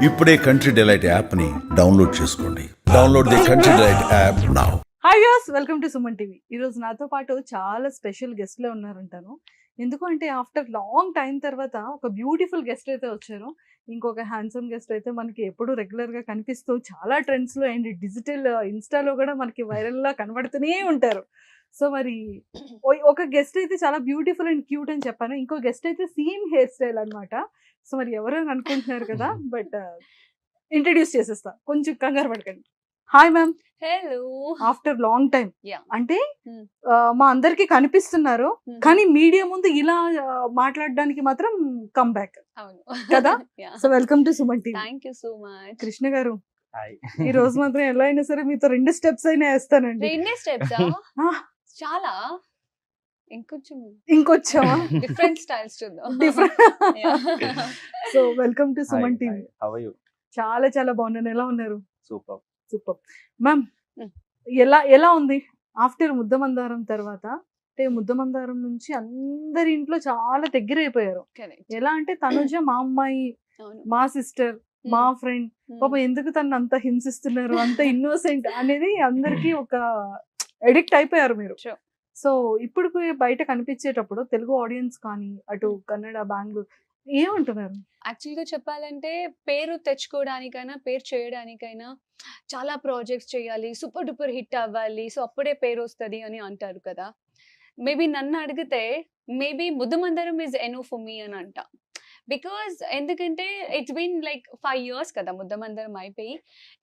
ఇప్పుడే country delight app ని download చేసుకోండి. Download the country delight app now. Hi viewers, welcome to Suman TV. ఈరోజు నాతో పాటు చాలా స్పెషల్ గెస్ట్లో ఉన్నారంటాను. ఎందుకంటే ఆఫ్టర్ లాంగ్ టైం తర్వాత ఒక బ్యూటిఫుల్ గెస్ట్ అయితే వచ్చారు. ఇంకొక హ్యాండ్సమ్ గెస్ట్ అయితే మనకి ఎప్పుడు రెగ్యులర్గా కనిపిస్తూ చాలా ట్రెండ్స్లో అండ్ డిజిటల్ ఇన్స్టాలో కూడా మనకి వైరల్లా కనబడుతూనే ఉంటారు. సో మరి ఒక గెస్ట్ అయితే చాలా బ్యూటిఫుల్ అండ్ క్యూట్ అని చెప్పాను. ఇంకో గెస్ట్ అయితే సేమ్ హెయిర్ స్టైల్ అనమాట. సో మరి ఎవరు అని అనుకుంటున్నారు కదా, బట్ ఇంట్రడ్యూస్ చేసేస్తా, కొంచెం కంగారు పడకండి. Hi ma'am. Hello. After long time Yeah. అంటే మా అందరికి కనిపిస్తున్నారు, కానీ మీడియా ముందు ఇలా మాట్లాడడానికి మాత్రం కమ్ బ్యాక్ అవును కదా. So welcome to Suman TV. Thank you so much. Krishna గారు, ఈ రోజు మాత్రం ఎలా అయినా సరే మీతో 2 స్టెప్స్ అయినా వేస్తానండి. రెండే స్టెప్స్ చాలా ఇంకొచ్చావా డిఫరెంట్ స్టైల్స్ చూద్దాం. Different. Yeah. So welcome to Suman TV. How are you? చాలా చాలా బాగున్నాను. ఎలా ఉన్నారు? Super. Super ma'am. ఎలా ఉంది ఆఫ్టర్ ముద్దమందారం తర్వాత? అంటే ముద్దమందారం నుంచి అందరి ఇంట్లో చాలా దగ్గర అయిపోయారు. Correct. ఎలా అంటే తనుజ మా అమ్మాయి, అవును. మా సిస్టర్, మా ఫ్రెండ్, పాప ఎందుకు తను అంత హింసిస్తున్నారు, అంత ఇన్నోసెంట్ అనేది అందరికి ఒక ఎడిక్ట్ అయిపోయారు మీరు. Sure. సో ఇప్పుడు బయట కనిపించేటప్పుడు తెలుగు ఆడియన్స్ కానీ అటు కన్నడ, బెంగళూరు ఏమంటున్నారు? యాక్చువల్గా చెప్పాలంటే పేరు తెచ్చుకోవడానికైనా పేరు చేయడానికైనా చాలా ప్రాజెక్ట్స్ చేయాలి, సూపర్ డూపర్ హిట్ అవ్వాలి, సో అప్పుడే పేరు వస్తుంది అని అంటారు కదా. మేబీ నన్ను అడిగితే మేబీ ముద్దమందరం ఈజ్ ఎనో ఫర్ మీ అని అంట. బికాజ్ ఎందుకంటే ఇట్స్ బీన్ లైక్ 5 years కదా ముద్దమందరం అయిపోయి.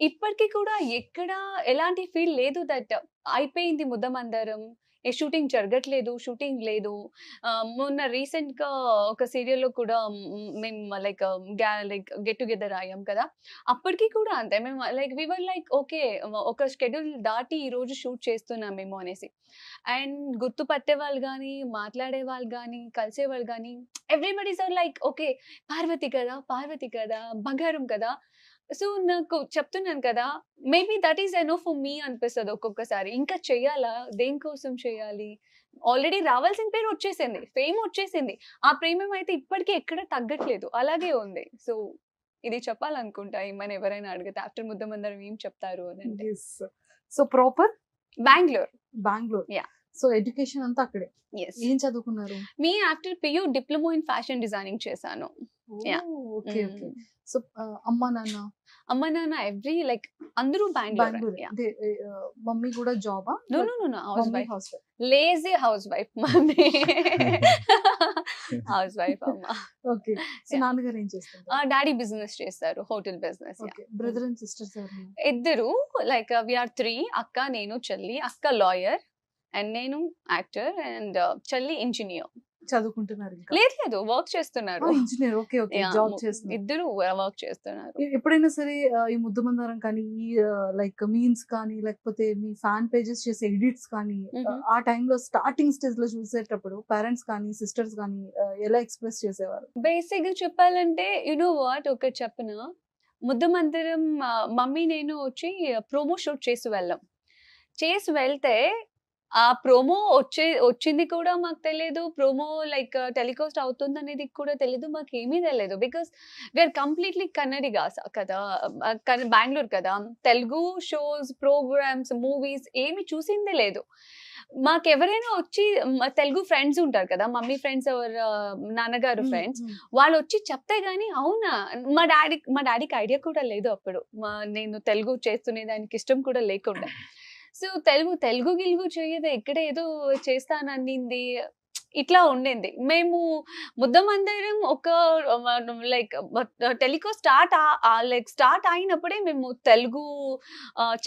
ఇప్పటికీ కూడా ఎక్కడ ఎలాంటి ఫీల్ లేదు దట్ అయిపోయింది ముద్దమందరం, షూటింగ్ జరగట్లేదు, షూటింగ్ లేదు. మొన్న రీసెంట్గా ఒక సీరియల్లో కూడా మేము లైక్ గెట్ టుగెదర్ అయ్యాం కదా. అప్పటికి కూడా అంతే, మేము లైక్ వీవర్ లైక్ ఓకే ఒక షెడ్యూల్ దాటి ఈరోజు షూట్ చేస్తున్నామేమో అనేసి. అండ్ గుర్తుపట్టే వాళ్ళు కానీ, మాట్లాడే వాళ్ళు కానీ, కలిసే వాళ్ళు కానీ everybody's are like okay Parvati కదా, బంగారం కదా. సో నాకు చెప్తున్నాను కదా, maybe that is enough for me అనిపిస్తుంది ఒక్కొక్కసారి. ఇంకా చెయ్యాలా, దేనికోసం చేయాలి, ఆల్రెడీ రావాల్సిన పేరు వచ్చేసింది, ఫేమ్ వచ్చేసింది, ఆ ప్రేమం అయితే ఇప్పటికీ ఎక్కడ తగ్గట్లేదు, అలాగే ఉంది. సో ఇది చెప్పాలనుకుంటా ఏమైనా ఎవరైనా అడిగితే ఆఫ్టర్ ముద్దమందరం ఏం చెప్తారు అని అంటే. So proper Bengaluru. Yeah. So education అంతా అక్కడే. Yes. ఏం చదువుకున్నారు? మీ after PU diploma in fashion designing చేశాను. Yeah. Okay okay. సో అమ్మా నాన్న ఎవ్రీ లైక్ అందరూ బెంగళూరు. బెంగళూరు. అంటే మమ్మీ కూడా జాబా? No housewife. Housewife. Lazy housewife mummy. Housewife అమ్మ. ఓకే. So Yeah. నాన్నగారు ఏం చేస్తారు? డాడీ బిజినెస్ చేస్తారు, hotel business. Okay. Brother and sisters ఎవరు? ఇద్దరు లైక్ వీఆర్ 3, అక్క, నేను, చెల్లి. అక్క లాయర్ అండ్ నేను యాక్టర్ అండ్ చెల్లి ఇంజనీర్. చదువుకుంటున్నారు ఇంకా? లేదు వర్క్ చేస్తున్నారు. Engineer. Okay okay. Yeah, job చేస్తున్నారు. ఇద్దరు వర్క్ చేస్తున్నారు. ఎప్పుడైనా సరే ఈ ముద్దమందారం కానీ, ఈ లైక్ మీమ్స్ కానీ, లేకపోతే మీ ఫ్యాన్ పేజెస్ చేసే ఎడిట్స్ కానీ, ఆ టైంలో స్టార్టింగ్ స్టేజ్ లో చూసేటప్పుడు పేరెంట్స్ కానీ, సిస్టర్స్ కానీ ఎలా ఎక్స్ప్రెస్ చేసేవారు? బేసిక్ గా చెప్పాలంటే వాట్ ఒక చెప్పిన ముద్దమందరం మమ్మీ నేను వచ్చి ప్రోమో షూట్ చేసి వెళ్తే ఆ ప్రోమో వచ్చింది కూడా మాకు తెలియదు, ప్రోమో లైక్ టెలికాస్ట్ అవుతుంది అనేది కూడా తెలియదు, మాకు ఏమీ తెలియదు. బికాస్ వీఆర్ కంప్లీట్లీ కన్నడిగా కదా, బెంగళూరు కదా. తెలుగు షోస్, ప్రోగ్రామ్స్, మూవీస్ ఏమి చూసిందే లేదు. మాకు ఎవరైనా వచ్చి తెలుగు ఫ్రెండ్స్ ఉంటారు కదా, మమ్మీ ఫ్రెండ్స్ ఎవరు నాన్నగారు ఫ్రెండ్స్, వాళ్ళు వచ్చి చెప్తే గానీ అవునా, మా డాడీకి ఐడియా కూడా లేదు అప్పుడు నేను తెలుగు చేస్తునే దానికి ఇష్టం కూడా లేకుండా. సో తెలుగు గిలుగు చేయదు, ఎక్కడ ఏదో చేస్తానన్నింది, ఇట్లా ఉండింది. మేము ముద్దమందరం ఒక లైక్ టెలికాస్ట్ స్టార్ట్ అయినప్పుడే మేము తెలుగు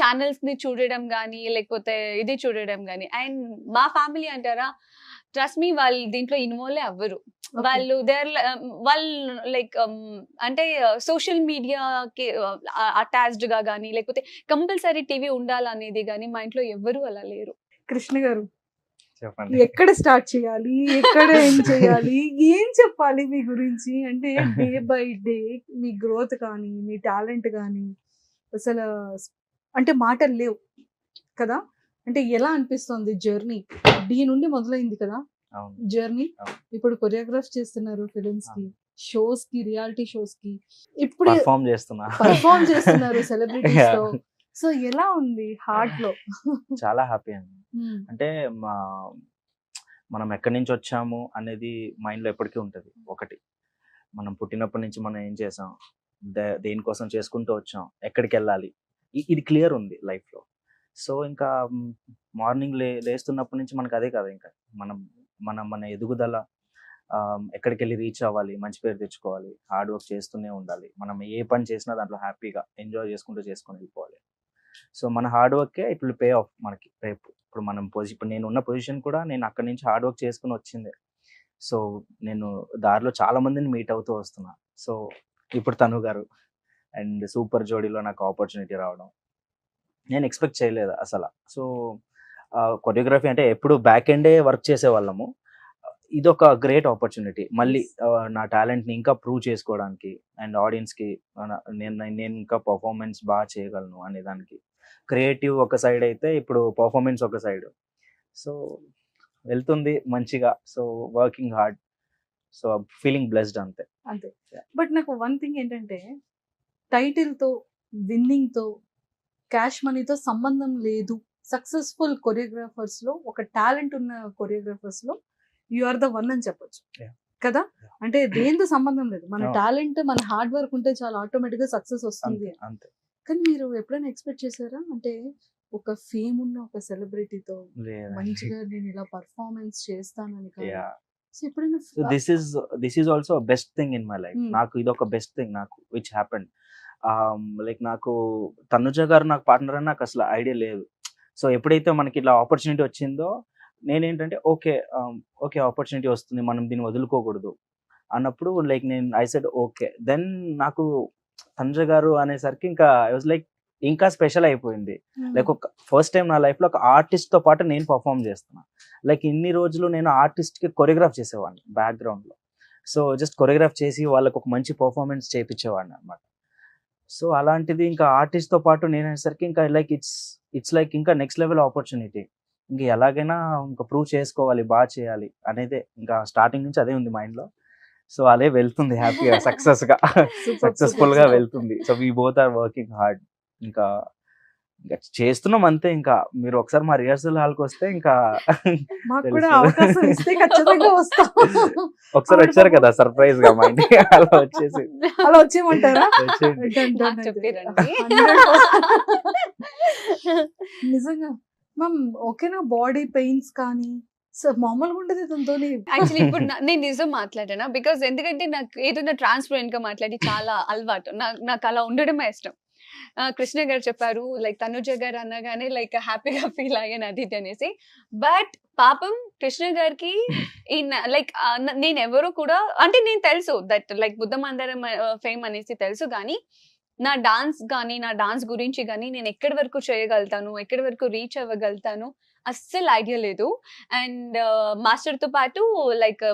ఛానల్స్ ని చూడడం కానీ, లేకపోతే ఇది చూడడం కానీ. అండ్ మా ఫ్యామిలీ అంటారా, ట్రస్ట్ మీ, వాళ్ళు దీంట్లో ఇన్వాల్వ్ అవ్వరు. వాళ్ళు లైక్ అంటే సోషల్ మీడియాకి అటాచ్డ్ గా కానీ, లేకపోతే కంపల్సరీ టీవీ ఉండాలనేది కానీ మా ఇంట్లో ఎవ్వరు అలా లేరు. కృష్ణ గారు, చెప్పండి. ఎక్కడ స్టార్ట్ చేయాలి, ఎక్కడ ఏం చేయాలి, ఏం చెప్పాలి మీ గురించి? అంటే day by day me growth కానీ, మీ టాలెంట్ కానీ అసలు అంటే మాటలు లేవు కదా. అంటే ఎలా అనిపిస్తుంది జర్నీ? డి నుండి మొదలైంది కదా అవును. జర్నీ. అవును. ఇప్పుడు కొరియోగ్రాఫ్ చేస్తున్నారు ఫిలిమ్స్ కి, షోస్ కి, రియాలిటీ షోస్ కి ఇప్పుడు పర్ఫామ్ చేస్తున్నా. పర్ఫామ్ చేస్తున్నారు సెలబ్రిటీస్ తో. సో ఎలా ఉంది హార్ట్ లో? చాలా హ్యాపీ అండి. అంటే మనం ఎక్కడి నుంచి వచ్చాము అనేది మైండ్ లో ఎప్పటికీ ఉంటది. ఒకటి, మనం పుట్టినప్పటి నుంచి మనం ఏం చేసాం, దేనికోసం చేసుకుంటూ వచ్చాం, ఎక్కడికి వెళ్ళాలి, ఇది క్లియర్ ఉంది లైఫ్ లో. సో ఇంకా మార్నింగ్ లేస్తున్నప్పటి నుంచి మనకు అదే కదా, ఇంకా మనం మన మన ఎదుగుదల, ఎక్కడికి వెళ్ళి రీచ్ అవ్వాలి, మంచి పేరు తెచ్చుకోవాలి, హార్డ్ వర్క్ చేస్తూనే ఉండాలి. మనం ఏ పని చేసినా దాంట్లో హ్యాపీగా ఎంజాయ్ చేసుకుంటూ చేసుకొని వెళ్ళిపోవాలి. సో మన హార్డ్ వర్కే ఇట్ విల్ పే ఆఫ్ మనకి రేపు. ఇప్పుడు నేను ఉన్న పొజిషన్ కూడా నేను అక్కడి నుంచి హార్డ్ వర్క్ చేసుకుని వచ్చిందే. సో నేను దారిలో చాలా మందిని మీట్ అవుతూ వస్తున్నా. సో ఇప్పుడు తను గారు అండ్ సూపర్ జోడీలో నాకు ఆపర్చునిటీ రావడం నేను ఎక్స్పెక్ట్ చేయలేదు అసలు. సో కొరియోగ్రఫీ అంటే ఎప్పుడు బ్యాక్ ఎండే వర్క్ చేసేవాళ్ళము. ఇది ఒక గ్రేట్ ఆపర్చునిటీ మళ్ళీ నా టాలెంట్ని ఇంకా ప్రూవ్ చేసుకోవడానికి అండ్ ఆడియన్స్కి నేను ఇంకా పర్ఫార్మెన్స్ బాగా చేయగలను అనే దానికి. క్రియేటివ్ ఒక సైడ్ అయితే ఇప్పుడు పర్ఫార్మెన్స్ ఒక సైడ్. సో వెళ్తుంది మంచిగా. So working hard. So feeling blessed అంతే. అంతే. బట్ నాకు వన్ థింగ్ ఏంటంటే, టైటిల్ తో, విన్నింగ్ తో, క్యాష్ మనీతో సంబంధం లేదు. సక్సెస్ఫుల్ కొరియోగ్రాఫర్స్ లో, ఒక టాలెంట్ ఉన్న కొరియోగ్రాఫర్స్ లో యు ఆర్ ద వన్ అని చెప్పొచ్చు కదా. అంటే దేంతో సంబంధం లేదు, మన టాలెంట్, మన హార్డ్ వర్క్ ఉంటే చాలా ఆటోమేటిక్ గా సక్సెస్ వస్తుంది. అంతే. కానీ మీరు ఎప్పుడైనా ఎక్స్పెక్ట్ చేశారా, అంటే ఒక ఫేమ్ ఉన్న ఒక సెలబ్రిటీతో మంచిగా నేను ఇలా పర్ఫార్మెన్స్ చేస్తానని? This is also best thing in my life. నాకు ఇది ఒక బెస్ట్ థింగ్ నాకు విచ్ హ్యాపెండ్. లైక్ నాకు తనుజ గారు నాకు పార్ట్నర్ అని నాకు అసలు ఐడియా లేదు. సో ఎప్పుడైతే మనకి ఇట్లా ఆపర్చునిటీ వచ్చిందో నేనేంటంటే ఓకే ఆపర్చునిటీ వస్తుంది, మనం దీన్ని వదులుకోకూడదు అన్నప్పుడు లైక్ నేను ఐ సెడ్ ఓకే. దెన్ నాకు తనుజ గారు అనేసరికి ఇంకా ఐ వాజ్ లైక్ ఇంకా స్పెషల్ అయిపోయింది. లైక్ ఒక ఫస్ట్ టైం నా లైఫ్ లో ఒక ఆర్టిస్ట్ తో పాటు నేను పర్ఫామ్ చేస్తున్నా. లైక్ ఇన్ని రోజులు నేను ఆర్టిస్ట్ కి కొరియోగ్రాఫ్ చేసేవాడిని బ్యాక్గ్రౌండ్ లో. సో జస్ట్ కొరియోగ్రాఫ్ చేసి వాళ్ళకి ఒక మంచి పర్ఫార్మెన్స్ చేయించేవాడిని అనమాట. సో అలాంటిది ఇంకా ఆర్టిస్ట్ తో పాటు నేను అనేసరికి ఇంకా లైక్ ఇట్స్ లైక్ ఇంకా నెక్స్ట్ లెవెల్ ఆపర్చునిటీ. ఇంకా ఎలాగైనా ఇంకా ప్రూవ్ చేసుకోవాలి, బాగా చేయాలి అనేది ఇంకా స్టార్టింగ్ నుంచి అదే ఉంది మైండ్ లో. సో అదే వెళ్తుంది హ్యాపీగా, సక్సెస్ఫుల్ గా వెళ్తుంది. So we both are working hard. ఇంకా చేస్తున్నాం అంతే. ఇంకా మీరు ఒకసారి మా రిహర్సల్ హాల్కి వస్తే ఇంకా ఒకసారి వచ్చారు కదా సర్ప్రైజ్ గా మా ఇంటికి, అలా వచ్చేసి అలా వచ్చేయమంటారా? నిజంగా మ్యామ్ ఓకేనా? బాడీ పెయిన్స్ కానీ మామూలుగా ఉండదు దాంతో. యాక్చువల్లీ ఇప్పుడు నేను నిజం మాట్లాడానా, బికాస్ ఎందుకంటే నాకు ఏదైనా ట్రాన్స్పరెంట్ గా మాట్లాడి చాలా అలవాటు. నాకు అలా ఉండడమే ఇష్టం. కృష్ణ గారు చెప్పారు లైక్ తనుజ గారు అనగానే లైక్ హ్యాపీగా ఫీల్ అయ్యాను అది అనేసి. బట్ పాపం కృష్ణ గారికి లైక్ నేను ఎవరో కూడా అంటే నేను తెలుసు దట్ లైక్ బుద్ధమందరం ఫేమ్ అనేసి తెలుసు, కానీ నా డాన్స్ కానీ నా డాన్స్ గురించి కానీ నేను ఎక్కడి వరకు చేయగలుగుతాను, ఎక్కడి వరకు రీచ్ అవ్వగలుగుతాను అస్సలు ఐడియా లేదు. అండ్ మాస్టర్ తో పాటు లైక్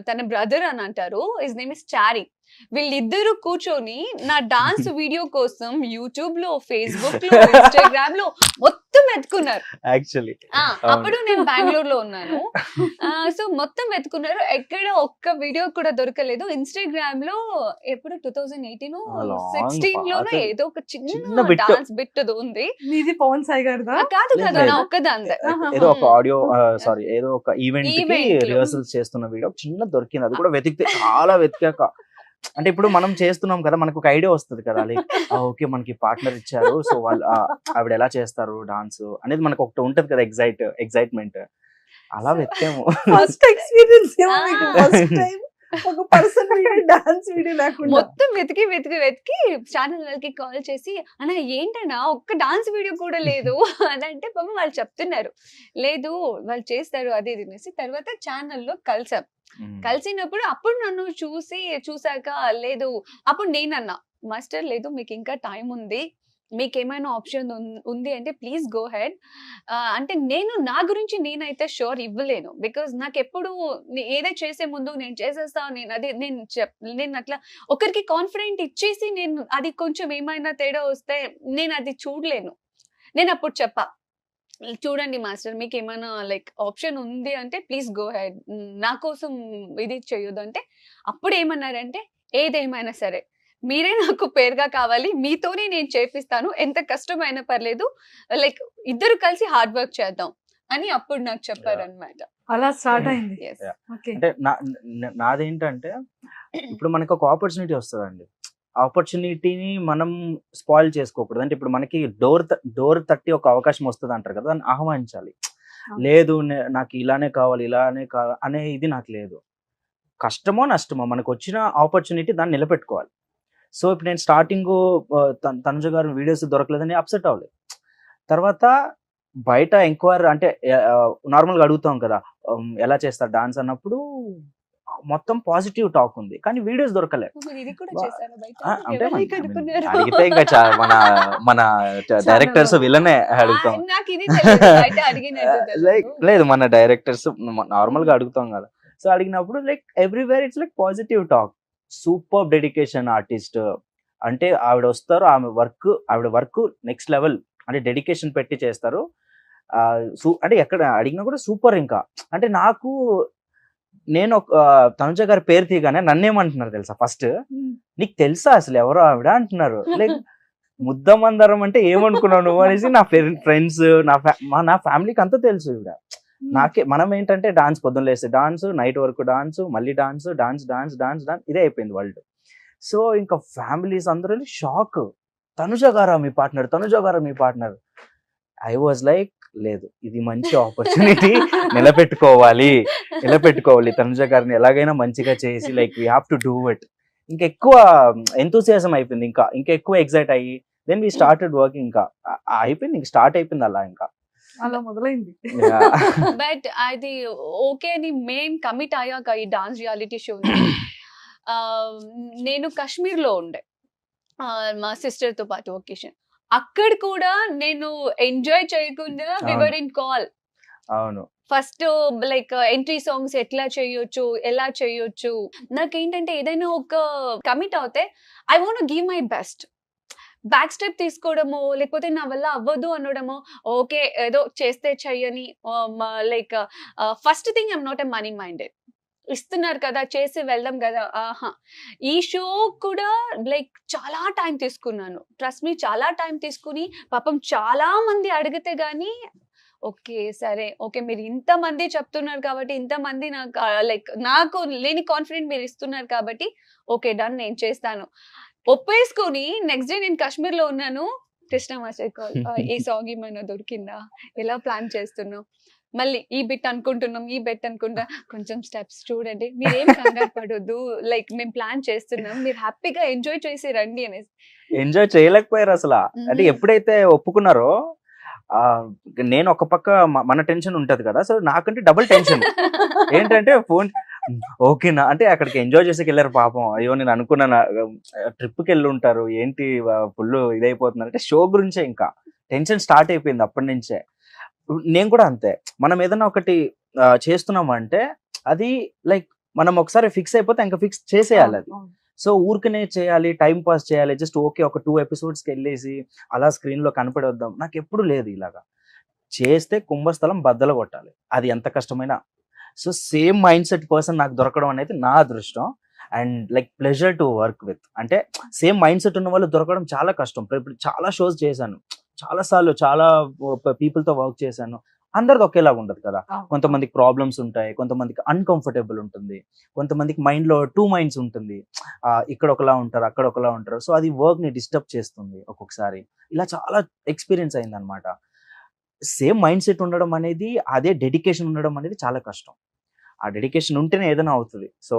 తన బ్రదర్ అని అంటారు, హిస్ నేమ్ ఇస్ చారీ. వీళ్ళిద్దరు కూర్చొని నా డాన్స్ వీడియో కోసం యూట్యూబ్ లో, ఫేస్బుక్ లో, ఇన్స్టాగ్రామ్ లో మొత్తం వెతుకున్నారు. యాక్చువల్లీ అప్పుడు నేను బెంగళూరు లో ఉన్నాను. సో మొత్తం వెతుకున్నారు, ఎక్కడ ఒక్క వీడియో కూడా దొరకలేదు. ఇన్స్టాగ్రామ్ లో ఎప్పుడు 2018 16 ఏదో ఒక చిన్న డాన్స్ బిట్ ఉంది. మీది పవన్ సాయి గారు కాదు కదా, నా ఒక్కదాందే. ఏదో ఒక ఆడియో సారీ ఏదో ఒక ఈవెంట్ కి రిహర్సల్స్ చేస్తున్న వీడియో చిన్న దొరికింది. అది కూడా వెతికితే చాలా వెతికాక, అంటే ఇప్పుడు మనం చేస్తున్నాం కదా, మనకు ఒక ఐడియా వస్తుంది కదా, లైక్ ఓకే మనకి పార్ట్నర్ ఇచ్చారు, సో వాళ్ళు ఆవిడ ఎలా చేస్తారు డాన్స్ అనేది మనకు ఒకటి ఉంటది కదా, ఎగ్జైట్మెంట్. అలా వెతికాము. ఫస్ట్ ఎక్స్పీరియన్స్ ఫస్ట్ టైం ఒక పర్సన్ వీడియో, డాన్స్ వీడియో లేకుండా మొత్తం వెతికి వెతికి వెతికి ఛానల్ వాళ్ళకి కాల్ చేసి అన్న ఏంటన్నా ఒక్క డాన్స్ వీడియో కూడా లేదు అని అంటే పాపం వాళ్ళు చెప్తున్నారు లేదు వాళ్ళు చేస్తారు అది అనేసి. తర్వాత ఛానల్లో కలిసినప్పుడు అప్పుడు నన్ను చూసాక లేదు, అప్పుడు నేనన్నా మాస్టర్ లేదు మీకు ఇంకా టైం ఉంది, మీకు ఏమైనా ఆప్షన్ ఉంది అంటే ప్లీజ్ గో హెడ్ అంటే నేను నా గురించి నేనైతే షూర్ ఇవ్వలేను. బికాజ్ నాకు ఎప్పుడు ఏదో చేసే ముందు నేను చేసేస్తాను, నేను అట్లా ఒకరికి కాన్ఫిడెంట్ ఇచ్చేసి నేను అది కొంచెం ఏమైనా తేడా వస్తే నేను అది చూడలేను. నేను అప్పుడు చెప్పా చూడండి మాస్టర్, మీకు ఏమైనా లైక్ ఆప్షన్ ఉంది అంటే ప్లీజ్ గో హెడ్, నా కోసం ఇది చేయొద్దు అంటే, అప్పుడు ఏమన్నారంటే ఏదేమైనా సరే మీరే నాకు పేరుగా కావాలి, మీతోనే నేను చేపిస్తాను, ఎంత కష్టమైనా పర్లేదు, లైక్ ఇద్దరు కలిసి హార్డ్ వర్క్ చేద్దాం అని అప్పుడు నాకు చెప్పారనమాట. అలా స్టార్ట్ అయింది. Yes. ఓకే. అంటే నాదేంటంటే ఇప్పుడు మనకి ఒక ఆపర్చునిటీ వస్తుందండి, ఆపర్చునిటీని మనం స్పాయిల్ చేసుకోకూడదు. అంటే ఇప్పుడు మనకి డోర్ తట్టి ఒక అవకాశం వస్తుంది అంటారు కదా, దాన్ని ఆహ్వానించాలి. లేదు నాకు ఇలానే కావాలి అనే ఇది నాకు లేదు. కష్టమో నష్టమో మనకు వచ్చిన ఆపర్చునిటీ దాన్ని నిలబెట్టుకోవాలి. సో ఇప్పుడు నేను స్టార్టింగ్ తనుజ గారు వీడియోస్ దొరకలేదని అప్సెట్ అవ్వలేదు. తర్వాత బయట ఎంక్వైరీ అంటే నార్మల్గా అడుగుతాం కదా ఎలా చేస్తారు డాన్స్ అన్నప్పుడు మొత్తం పాజిటివ్ టాక్ ఉంది, కానీ వీడియోస్ దొరకలేదు. మీరు ఇది కూడా వా- చేశారా బయట? అంటే ఎవరిని కనుక్కున్నారు? అడిగితే ఇంకా మన డైరెక్టర్స్ వీళ్ళనే అడుగుతాం. నాకు ఇది తెలియదు, బయట అడిగినట్టు లైక్ తెలియదు. లేదు, మన డైరెక్టర్స్ నార్మల్ గా అడుగుతాం కదా, సో అడిగినప్పుడు like everywhere it's like positive talk. Super dedication artist అంటే ఆవిడ వస్తారు, ఆవిడ వర్క్ నెక్స్ట్ లెవెల్, అంటే డెడికేషన్ పెట్టి చేస్తారు. అంటే ఎక్కడ అడిగినా కూడా సూపర్. ఇంకా అంటే నేను తనుజ గారి పేరు తీయగానే నన్నేమంటున్నారు తెలుసా, ఫస్ట్ నీకు తెలుసా అసలు ఎవరో ఆవిడ అంటున్నారు. లైక్ ముద్దమందరం అంటే ఏమనుకున్నావు నువ్వు అనేసి నా ఫ్రెండ్స్ నా ఫ్యామిలీకి అంతా తెలుసు ఈవిడ. మనం ఏంటంటే డాన్స్ పొద్దున్న లేస్తే డాన్స్, నైట్ వరకు డాన్స్, మళ్ళీ డాన్స్ ఇదే అయిపోయింది వరల్డ్. సో ఇంకా ఫ్యామిలీస్ అందరూ షాక్, తనుజ గారా మీ పార్ట్నర్. ఐ వాజ్ లైక్ లేదు, ఇది మంచి ఆపర్చునిటీ, నిలబెట్టుకోవాలి తనుజ గారిని ఎలాగైనా మంచిగా చేసి like we have to do it. ఇంకా ఎక్కువ ఎంతూసియాజం అయిపోయింది, ఇంకా ఎక్కువ ఎగ్జైట్ అయ్యి దెన్ వీ స్టార్టెడ్ వర్కింగ్. ఇంకా అయిపోయింది, ఇంకా స్టార్ట్ అయిపోయింది అలా మొదలైంది. బట్ అది ఓకే అని మెయిన్ కమిట్ అయ్యాక ఈ డాన్స్ రియాలిటీ షో నేను కాశ్మీర్లో ఉండే మా సిస్టర్ తో పాటు ఒకేషన్. అక్కడ కూడా నేను ఎంజాయ్ చేయకుండా వివర్ ఇన్ కాల్. అవును, ఫస్ట్ లైక్ ఎంట్రీ సాంగ్స్ ఎట్లా చేయొచ్చు, ఎలా చేయొచ్చు. నాకేంటంటే ఏదైనా ఒక కమిట్ అవుతే I want give my best. Back step తీసుకోవడము, లేకపోతే నా వల్ల అవ్వదు అనడము, ఓకే ఏదో చేస్తే చెయ్యని. Like first thing I'm not a money minded. ఇస్తున్నారు కదా చేసి వెళ్దాం కదా. ఈ షో కూడా లైక్ చాలా టైం తీసుకున్నాను, ట్రస్ట్ మీ, చాలా టైం తీసుకుని పాపం చాలా మంది అడిగితే గానీ ఓకే సరే ఓకే మీరు ఇంతమంది చెప్తున్నారు కాబట్టి, ఇంతమంది నాకు లేని కాన్ఫిడెంట్ మీరు ఇస్తున్నారు కాబట్టి ఓకే డన్ నేను చేస్తాను ఒప్పేసుకొని నెక్స్ట్ డే నేను కాశ్మీర్లో ఉన్నాను. కృష్ణ మాస్టర్ కాల్, ఏ సాంగ్ ఏమైనా దొరికిందా, ఎలా ప్లాన్ చేస్తున్నావు, మళ్ళీ ఈ బిట్ అనుకుంటున్నాం, ఈ బెట్ అనుకుంటా, కొంచెం స్టెప్స్ చూడండి, మీరేం కంగారు పడొద్దు, లైక్ మేము ప్లాన్ చేస్తున్నాం, మీరు హ్యాపీగా ఎంజాయ్ చేసి రండి అనేసి. ఎంజాయ్ చేయలేకపోయారు అసలు. అంటే ఎప్పుడైతే ఒప్పుకున్నారో నేను ఒక పక్క మన టెన్షన్ ఉంటది కదా, సో నాకంటే డబుల్ టెన్షన్. ఏంటంటే ఫోన్ ఓకేనా అంటే అక్కడికి ఎంజాయ్ చేసేకి వెళ్ళారు పాపం. అయ్యో నేను అనుకున్నాను ట్రిప్కి వెళ్ళి ఉంటారు, ఏంటి ఫుల్ ఇదైపోతున్నారు అంటే షో గురించే ఇంకా టెన్షన్ స్టార్ట్ అయిపోయింది అప్పటి నుంచే. నేను కూడా అంతే, మనం ఏదైనా ఒకటి చేస్తున్నాం అంటే అది లైక్ మనం ఒకసారి ఫిక్స్ అయిపోతే ఇంకా ఫిక్స్ చేసేయాలి అది. సో ఊరికనే చేయాలి, టైం పాస్ చేయాలి, జస్ట్ ఓకే ఒక 2 ఎపిసోడ్స్కి వెళ్ళేసి అలా స్క్రీన్ లో కనపడొద్దాం, నాకు ఎప్పుడు లేదు. ఇలాగా చేస్తే కుంభస్థలం బద్దలు కొట్టాలి, అది ఎంత కష్టమైనా. So same mind set person నాకు దొరకడం అనేది నా అదృష్టం and like pleasure to work with. అంటే సేమ్ మైండ్ సెట్ ఉన్న వాళ్ళు దొరకడం చాలా కష్టం. ఇప్పుడు చాలా షోస్ చేశాను, చాలా సార్లు చాలా పీపుల్ తో వర్క్ చేశాను, అందరిది ఒకేలాగా ఉండదు కదా. కొంతమందికి ప్రాబ్లమ్స్ ఉంటాయి, కొంతమందికి అన్కంఫర్టబుల్ ఉంటుంది, కొంతమందికి మైండ్ లో 2 మైండ్స్ ఉంటుంది, ఇక్కడ ఒకలా ఉంటారు అక్కడ ఒకలా ఉంటారు. సో అది వర్క్ ని డిస్టర్బ్ చేస్తుంది ఒక్కొక్కసారి. ఇలా చాలా ఎక్స్పీరియన్స్ అయింది అనమాట. సేమ్ మైండ్ సెట్ ఉండడం అనేది, అదే డెడికేషన్ ఉండడం అనేది చాలా కష్టం. ఆ డెడికేషన్ ఉంటేనే ఏదైనా అవుతుంది. సో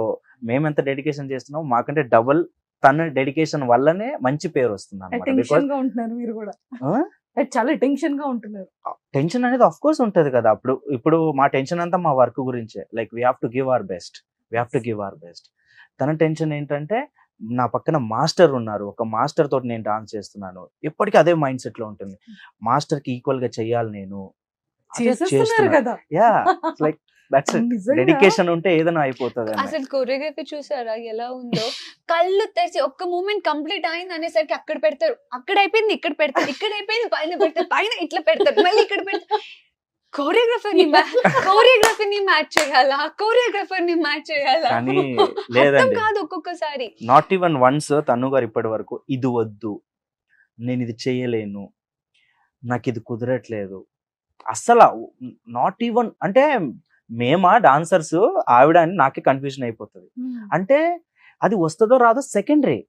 మేము ఎంత డెడికేషన్ చేస్తున్నాం, మాకంటే డబుల్ తన డెడికేషన్ వల్లనే మంచి పేరు వస్తుంది అనమాట. చాలా టెన్షన్ గా ఉంటున్నారు. టెన్షన్ అనేది ఆఫ్ కోర్స్ ఉంటది కదా. ఇప్పుడు మా టెన్షన్ అంతా మా వర్క్ గురించే. Like we have to give our best. తన టెన్షన్ ఏంటంటే నా పక్కన మాస్టర్ ఉన్నారు, ఒక మాస్టర్ తోటి నేను డాన్స్ చేస్తున్నాను, ఎప్పటికీ అదే మైండ్ సెట్ లో ఉంటుంది. మాస్టర్ కి ఈక్వల్ గా చెయ్యాలి నేను. చేసేస్తున్నారు కదా. యా లైక్ దట్స్ నిజంగా డెడికేషన్ ఉంటే ఏదైనా అయిపోతుంది అన్న. అసలు కొరియోగ్రఫీ చూసారా ఎలా ఉందో? కళ్ళు తెరిచి ఒక్క మూమెంట్ కంప్లీట్ అయింది అనేసరికి అక్కడ పెడతారు, అక్కడ అయిపోయింది ఇక్కడ పెడతారు, ఇక్కడ అయిపోయింది పైన పెడతారు, పైన ఇట్లా పెడతారు, మళ్ళీ ఇక్కడ పెడతారు. కోరియోగ్రఫీని మ్యాచ్ చేయాలా, కోరియోగ్రఫర్ ని మ్యాచ్ చేయాలా? కానీ అర్థం లేదండి, కాదు ఒక్కొక్కసారి. నాట్ ఈవెన్ వన్స్ తను గారు ఇప్పటి వరకు ఇది వద్దు, నేను ఇది చేయలేను, నాకు ఇది కుదరట్లేదు, అస్సలు నాట్ ఈవెన్. అంటే మేమా డాన్సర్స్ ఆవిడ అని నాకే కన్ఫ్యూజన్ అయిపోతుంది. అంటే అది వస్తుందో రాదో సెకండరీ.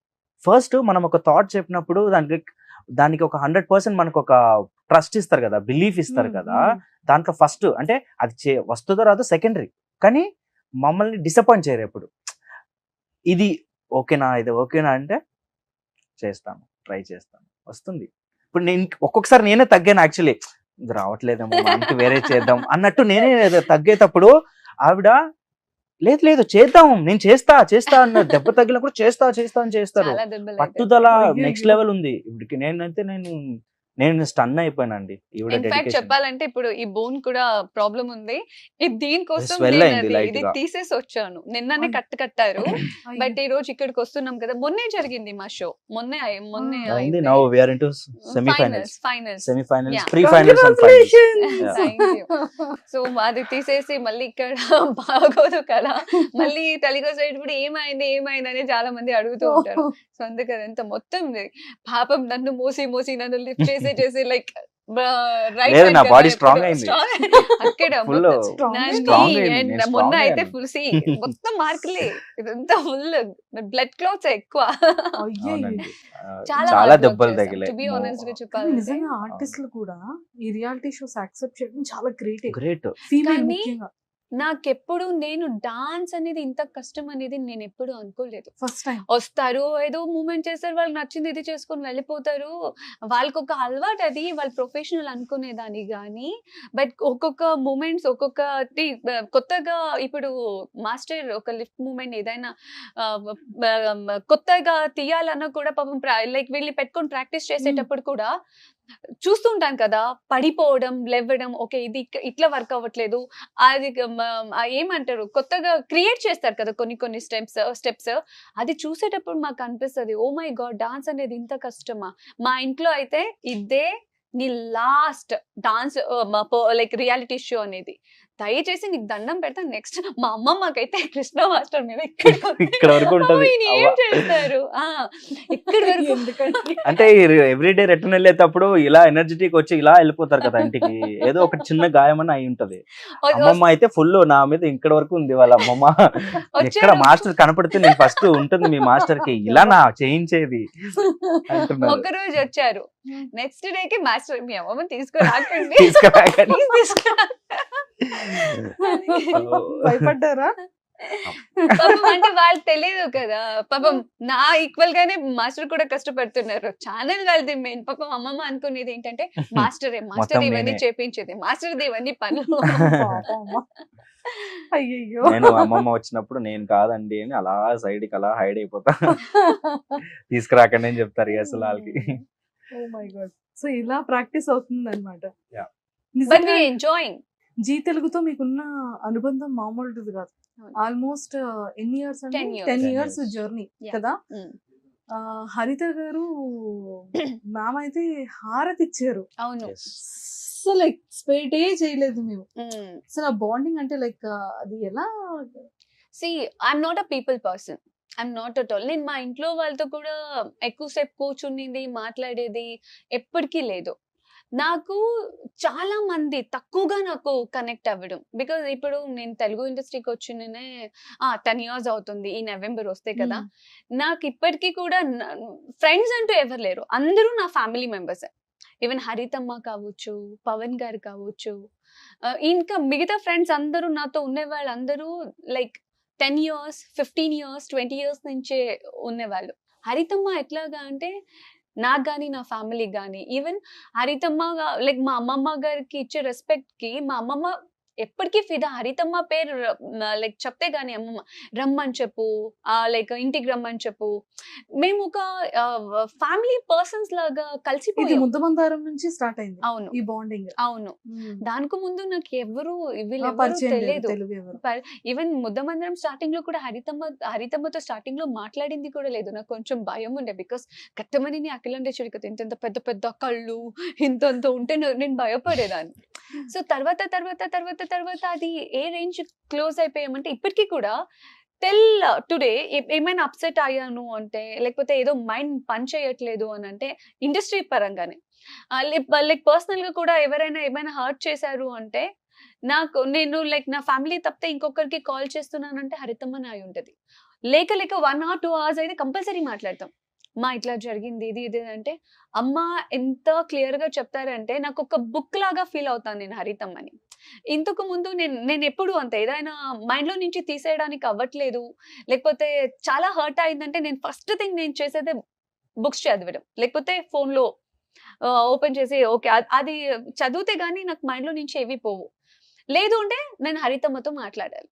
ఫస్ట్ మనం ఒక థాట్ చెప్పినప్పుడు దానికి ఒక 100% మనకు ఒక ట్రస్ట్ ఇస్తారు కదా, బిలీఫ్ ఇస్తారు కదా. దాంట్లో ఫస్ట్ అంటే అది వస్తుందో రాదో సెకండరీ. కానీ మమ్మల్ని డిసప్పాయింట్ చేయరు ఎప్పుడు. ఇది ఓకేనా, ఇది ఓకేనా అంటే చేస్తాను, ట్రై చేస్తాను, వస్తుంది. ఇప్పుడు నేను ఒక్కొక్కసారి నేనే తగ్గాను యాక్చువల్లీ, ఇది రావట్లేదేమో మనకి వేరే చేద్దాం అన్నట్టు నేనే తగ్గేటప్పుడు ఆవిడ లేదు లేదు చేద్దాం, నేను చేస్తా అన్న దెబ్బ తగిలినప్పుడు చేస్తా అని చేస్తారు. చాలా దెబ్బలు అయితే. పట్టుదల అయ్యయ్యో. నెక్స్ట్ లెవెల్ ఉంది. ఇప్పటికి నేను స్టన్ అయిపోయానండి. ఈవిడ ఇన్ఫాక్ట్ డెడికేషన్ చెప్పాలంటే ఇప్పుడు ఈ బోన్ కూడా ప్రాబ్లం ఉంది. ఇది దీనికోసం Swell నేను అయింది light ఇది గా. తీసేసి వచ్చాను. నిన్ననే కట్టారు. బట్ ఈ రోజు ఇక్కడికి వస్తున్నాం కదా, మొన్నే జరిగింది మా షో. మొన్నే అయింది. Now we are into semifinals, finals. Semifinals, Yeah. Pre finals and finals. So అది తీసేసి మళ్ళీ ఇక్కడ బాగోదు కదా, మళ్ళీ తెలుగు సైడ్ కూడా ఏమైంది అని చాలా మంది అడుగుతూ ఉంటారు. సో అందుకని ఎంత మొత్తం పాపం నన్ను మోసి నన్ను లిఫ్ట్ చేసి లైక్ లేదు, నా body strong అయింది. అక్కడ Full strong అయింది, నేను మొన్న strong అయితే అయ్యాను. ఫుల్ మొత్తం మార్కులే, ఇదంతా ఫుల్ బ్లడ్ క్లాట్స్ ఎక్కువ. అవునండి. చాలా చాలా hard work దెబ్బలు చేశాం. తగిలాయి. To be honest గా కానీ చెప్పాలంటే నిజంగా ఆర్టిస్టులు కూడా ఈ రియాలిటీ షోస్ యాక్సెప్ట్ చేయడం చాలా గ్రేట్. గ్రేట్. ఫీమేల్ కానీ ముఖ్యంగా నాకెప్పుడు నేను డాన్స్ అనేది ఇంత కష్టం అనేది నేను ఎప్పుడు అనుకోలేదు. ఫస్ట్ టైం వస్తారు, ఏదో మూమెంట్ చేస్తారు, వాళ్ళకి నచ్చింది ఇది చేసుకొని వెళ్ళిపోతారు. వాళ్ళకి ఒక అలవాటు, అది వాళ్ళ ప్రొఫెషనల్ అనుకునేదాన్ని. కానీ బట్ ఒక్కొక్క మూమెంట్స్ ఒక్కొక్కటి కొత్తగా, ఇప్పుడు మాస్టర్ ఒక లిఫ్ట్ మూమెంట్ ఏదైనా కొత్తగా తీయాలన్నా కూడా పాపం లైక్ వీళ్ళు పెట్టుకొని ప్రాక్టీస్ చేసేటప్పుడు కూడా చూస్తుంటాం కదా, పడిపోవడం, లేవడం, ఓకే ఇది ఇట్లా వర్క్ అవ్వట్లేదు, అది ఏమంటారు కొత్తగా క్రియేట్ చేస్తారు కదా కొన్ని స్టెప్స్. అది చూసేటప్పుడు మాకు అనిపిస్తుంది, ఓ మై గాడ్, డాన్స్ అనేది ఇంత కష్టమా. మా ఇంట్లో అయితే ఇదే నీ last dance like reality show అనేది, దయచేసి నీకు దండం పెడతా. నెక్స్ట్ మా అమ్మమ్మకైతే కృష్ణ మాస్టర్ మీద ఇక్కడ వరకు ఉంటది. ఏం చేస్తారు ఇక్కడ వరకు. ఎందుకంటే అంటే ఎవ్రీడే రిటర్న్ వెళ్ళేటప్పుడు ఇలా ఎనర్జెటిక్ వచ్చి ఇలా వెళ్ళిపోతారు కదా ఇంటికి, ఏదో ఒక చిన్న గాయమని అయి ఉంటది. అమ్మమ్మ అయితే ఫుల్ నా మీద ఇక్కడ వరకు ఉంది. వాళ్ళ అమ్మమ్మ ఎక్కడ మాస్టర్ కనపడితే నేను ఫస్ట్ ఉంటుంది మీ మాస్టర్ కి ఇలా నా చేయించేది అంటున్నారు. ఒక రోజు వచ్చారు, నెక్స్ట్ డే కి మాస్టర్ మీ అమ్మమ్మ తీసుకురాకండి తీసుకురాకండి. Please తీసుకురా. భయపడ్డారా? పాపం అంటే వాళ్ళకి తెలియదు కదా, పాపం నా ఈక్వల్ గానే మాస్టర్ కూడా కష్టపడుతున్నారు. ఛానల్ వాళ్ళది మెయిన్. పాపం అమ్మమ్మ అనుకునేది ఏంటంటే మాస్టర్ ఇవన్నీ నేనే. చేపించేది, మాస్టర్ ఇవన్నీ పనులు. అయ్యయ్యో. నేను అమ్మమ్మ వచ్చినప్పుడు నేను కాదండి అని అలా సైడ్ కి అలా హైడ్ అయిపోతా, తీసుకురాకండి అని చెప్తారు అసలు వాళ్ళకి. Oh my god. సో ఇలా ప్రాక్టీస్ అవుతుంది అనమాట. Yeah. But we enjoying. Zee తెలుగుతో మీకున్న అనుబంధం మామూలుది కాదు. అవును. ఆల్మోస్ట్ ఎన్ని ఇయర్స్ అంటే 10 years. 10 10 years years. Journey Yeah. కదా. హరిత గారు మ్యామ్ అయితే హారతి ఇచ్చారు. అవును. Yes. అసలు లైక్ స్పెయిట్ చేయలేదు మేము. Mm. అసలు ఆ బాండింగ్ అంటే లైక్ అది ఎలా? See, I'm not a people person. I'm not at all. నేను మా ఇంట్లో వాళ్ళతో కూడా ఎక్కువసేపు కూర్చునింది మాట్లాడేది ఎప్పటికీ లేదు. నాకు చాలా మంది తక్కువగా నాకు కనెక్ట్ అవ్వడం, బికాజ్ ఇప్పుడు నేను తెలుగు ఇండస్ట్రీకి వచ్చి 10 years అవుతుంది ఈ నవంబర్ వస్తే కదా. నాకు ఇప్పటికీ కూడా ఫ్రెండ్స్ అంటూ ఎవరు లేరు, అందరూ నా ఫ్యామిలీ మెంబర్స్. ఈవెన్ హరితమ్మ కావచ్చు, పవన్ గారు కావచ్చు, ఇంకా మిగతా ఫ్రెండ్స్ అందరూ నాతో ఉండేవాళ్ళు అందరూ లైక్ 10 years, 15 years, 20 years నుంచే ఉండేవాళ్ళు. హరితమ్మ ఎట్లాగా అంటే నాకు కానీ నా ఫ్యామిలీకి కానీ, ఈవెన్ హరితమ్మ లైక్ మా అమ్మమ్మ గారికి ఇచ్చే రెస్పెక్ట్ కి మా అమ్మమ్మ ఎప్పటికీ ఫిదా. హరితమ్మ పేరు లైక్ చెప్తే గానీ అమ్మమ్మ రమ్మని చెప్పు, లైక్ ఇంటికి రమ్మని చెప్పు. మేము ఒక ఫ్యామిలీ పర్సన్స్ లాగా ఇది కలిసిపోయాం. ముద్దమందారం నుంచి స్టార్ట్ అయింది అవును, ఈ బాండింగ్. అవును. దానికి ముందు నాకు ఎవరు వీళ్ళెవరు పరిచయం లేదు తెలియదు. తెలుగు ఎవరు. ఈవెన్ ముద్దమందిరం స్టార్టింగ్ లో కూడా హరితమ్మతో స్టార్టింగ్ లో మాట్లాడింది కూడా లేదు. నాకు కొంచెం భయం ఉండే, బికాస్ కట్టమని అఖిలంటే చూడు కదా ఇంత పెద్ద పెద్ద కళ్ళు ఇంత ఉంటే నేను భయపడేదాన్ని. సో తర్వాత తర్వాత తర్వాత తర్వాత అది ఏ రేంజ్ క్లోజ్ అయిపోయామంటే ఇప్పటికీ కూడా టిల్ టుడే ఏమైనా అప్సెట్ అయ్యాను అంటే, లేకపోతే ఏదో మైండ్ పని చేయట్లేదు అని అంటే ఇండస్ట్రీ పరంగానే, లైక్ పర్సనల్ గా కూడా ఎవరైనా ఏమైనా హర్ట్ చేశారు అంటే నేను లైక్ నా ఫ్యామిలీ తప్పితే ఇంకొకరికి కాల్ చేస్తున్నానంటే హరితమ్మని అయి ఉంటది. లేక 1 or 2 hours అయితే కంపల్సరీ మాట్లాడతాం. మా ఇట్లా జరిగింది ఇది ఇది అంటే అమ్మ ఎంత క్లియర్ గా చెప్తారంటే నాకు ఒక బుక్ లాగా ఫీల్ అవుతాను నేను హరితమ్మని. ఇంతకు ముందు నేను ఎప్పుడు అంతే ఏదైనా మైండ్ లో నుంచి తీసేయడానికి అవ్వట్లేదు, లేకపోతే చాలా హర్ట్ అయిందంటే నేను ఫస్ట్ థింగ్ నేను చేసేదే బుక్స్ చదవడం, లేకపోతే ఫోన్ లో ఓపెన్ చేసి ఓకే అది చదివితే గానీ నాకు మైండ్ లో నుంచి ఏవి పోవు. లేదు అంటే నేను హరితమ్మతో మాట్లాడాలి.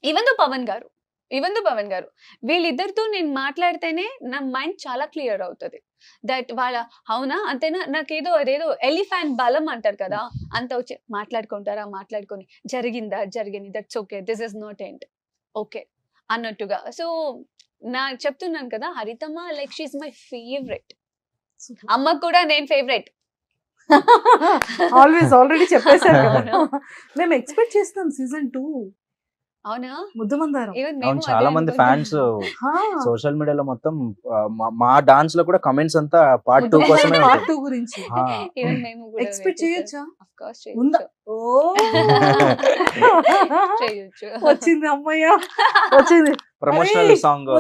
ఈవెన్ దో పవన్ గారు వీళ్ళిద్దరితో నేను మాట్లాడితేనే నా మైండ్ చాలా క్లియర్ అవుతుంది. దట్ వాళ్ళ అవునా అంతేనా, నాకేదో అదేదో ఎలిఫాంట్ బలం అంటారు కదా, అంత వచ్చి మాట్లాడుకొని జరిగింది that's okay, this is not end okay అన్నట్టుగా. సో చెప్తున్నాను కదా హరితమ్మ లైక్ షీఈ్ మై ఫేవరెట్. అమ్మకు కూడా నేను ఫేవరెట్. ఆల్రెడీ చెప్పేశారు కదా. మేము ఎక్స్పెక్ట్ చేస్తాం సీజన్ 2. అవునా, ముద్దమందారం. అవును, చాలా మంది ఫ్యాన్స్ సోషల్ మీడియాలో మొత్తం మా డాన్స్ లో కూడా కమెంట్స్ అంతా పార్ట్ 2 కోసమే పార్ట్ 2 గురించి ఎక్స్పెక్ట్ చేయొచ్చా? ఉందా? ఓ వచ్చింది అమ్మయ్య వచ్చింది. ప్రమోషనల్ సాంగ్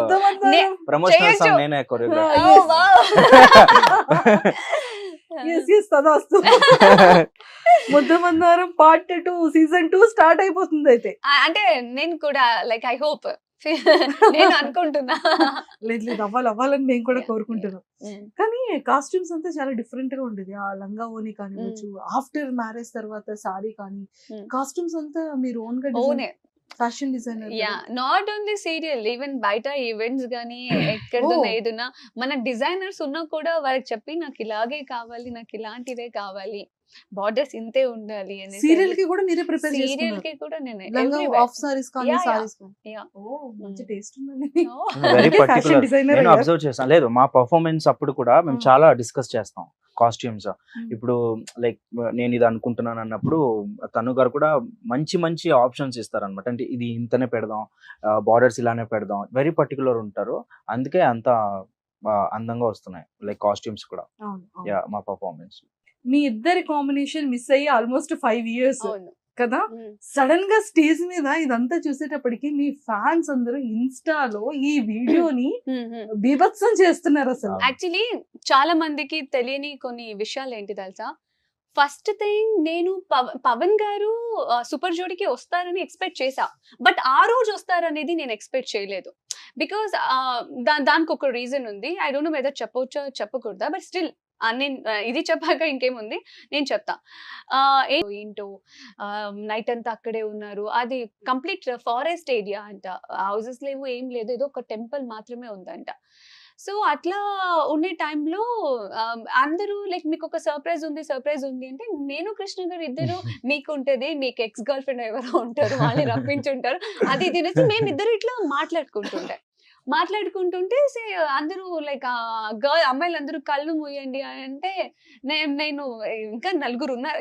నేనే కొరియోగ్రాఫర్. తదాస్తు. ముద్దమందారం పార్ట్ 2 సీజన్ 2 స్టార్ట్ అయిపోతుంది అయితే. అంటే నేను కూడా లైక్ ఐ హోప్ నేను అనుకుంటున్నా. లేదు అవ్వాలని మేము కూడా కోరుకుంటున్నాం. కానీ కాస్ట్యూమ్స్ అంతా చాలా డిఫరెంట్ గా ఉండేది. ఆ లంగా ఓని కానివచ్చు, ఆఫ్టర్ మ్యారేజ్ తర్వాత సారీ కానీ కాస్ట్యూమ్స్ అంతా మీరు ఓన్ గా fashion designer. Not only serial, even బయట ఈవెంట్స్ గానీ ఎక్కడన్నా ఏదన్నా మన డిజైనర్స్ ఉన్నా కూడా వాళ్ళకి చెప్పి నాకు ఇలాగే కావాలి, నాకు ఇలాంటివే కావాలి, బార్డర్స్ ఇంతే ఉండాలి అని. సీరియల్ కి కూడా మీరే ప్రిపేర్ సీరియల్ చేసుకున్నారు? కి కూడా నేనే లంగా ఆఫ్ సారీస్ కానీ సారీస్ కానీ. ఓ మంచి టేస్ట్ ఉందండి. Very fashion particular. డిజైనర్ నేను అబ్జర్వ్ చేస్తాను. లేదు, మా పర్ఫార్మెన్స్ అప్పుడు కూడా మేము చాలా డిస్కస్ చేస్తాం కాస్ట్యూమ్స్. ఇప్పుడు లైక్ నేను ఇది అనుకుంటున్నాను అన్నప్పుడు తను గారు కూడా మంచి మంచి ఆప్షన్స్ ఇస్తారనమాట. అంటే ఇది ఇంతనే పెడదాం, బార్డర్స్ ఇలానే పెడదాం, వెరీ పర్టికులర్ ఉంటారు. అందుకే అంత అందంగా వస్తున్నాయి లైక్ కాస్ట్యూమ్స్ కూడా. మా పర్ఫార్మెన్స్. మీ ఇద్దరి కాంబినేషన్ మిస్ అయ్యి ఆల్మోస్ట్ 5 years కదా. సడన్ గా స్టేజ్ మీద ఇదంతా చూసేటప్పటికి మీ ఫ్యాన్స్ అందరూ ఇన్స్టాలో ఈ వీడియోని బీభత్సం చేస్తున్నారు అసలు. యాక్చువల్లీ చాలా మందికి తెలియని కొన్ని విషయాలు ఏంటి తెలుసా. ఫస్ట్ థింగ్ నేను పవన్ గారు సూపర్ జోడీకి వస్తారని ఎక్స్పెక్ట్ చేశా, బట్ ఆ రోజు వస్తారనేది నేను ఎక్స్పెక్ట్ చేయలేదు. బికాస్ దానికి ఒక రీజన్ ఉంది. ఐ డోంట్ నో వెదర్ చెప్పవచ్చా చెప్పకూడదా, బట్ స్టిల్ నేను ఇది చెప్పాక ఇంకేముంది నేను చెప్తా. ఏంటో నైట్ అంతా అక్కడే ఉన్నారు, అది కంప్లీట్ ఫారెస్ట్ ఏరియా అంట, హౌసెస్ లేవు ఏం లేదు, ఏదో ఒక టెంపుల్ మాత్రమే ఉందంట. సో అట్లా ఉండే టైంలో అందరూ లైక్ మీకు ఒక సర్ప్రైజ్ ఉంది అంటే నేను కృష్ణ గారు ఇద్దరు మీకు ఉంటది, మీకు ఎక్స్ గర్ల్ ఫ్రెండ్ ఎవరో ఉంటారు, వాళ్ళని రప్పించుంటారు, అది తినేసి మేమిద్దరు ఇట్లా మాట్లాడుకుంటుంటే అందరూ లైక్ అమ్మాయిలు అందరూ కళ్ళు మూయండి అంటే నేను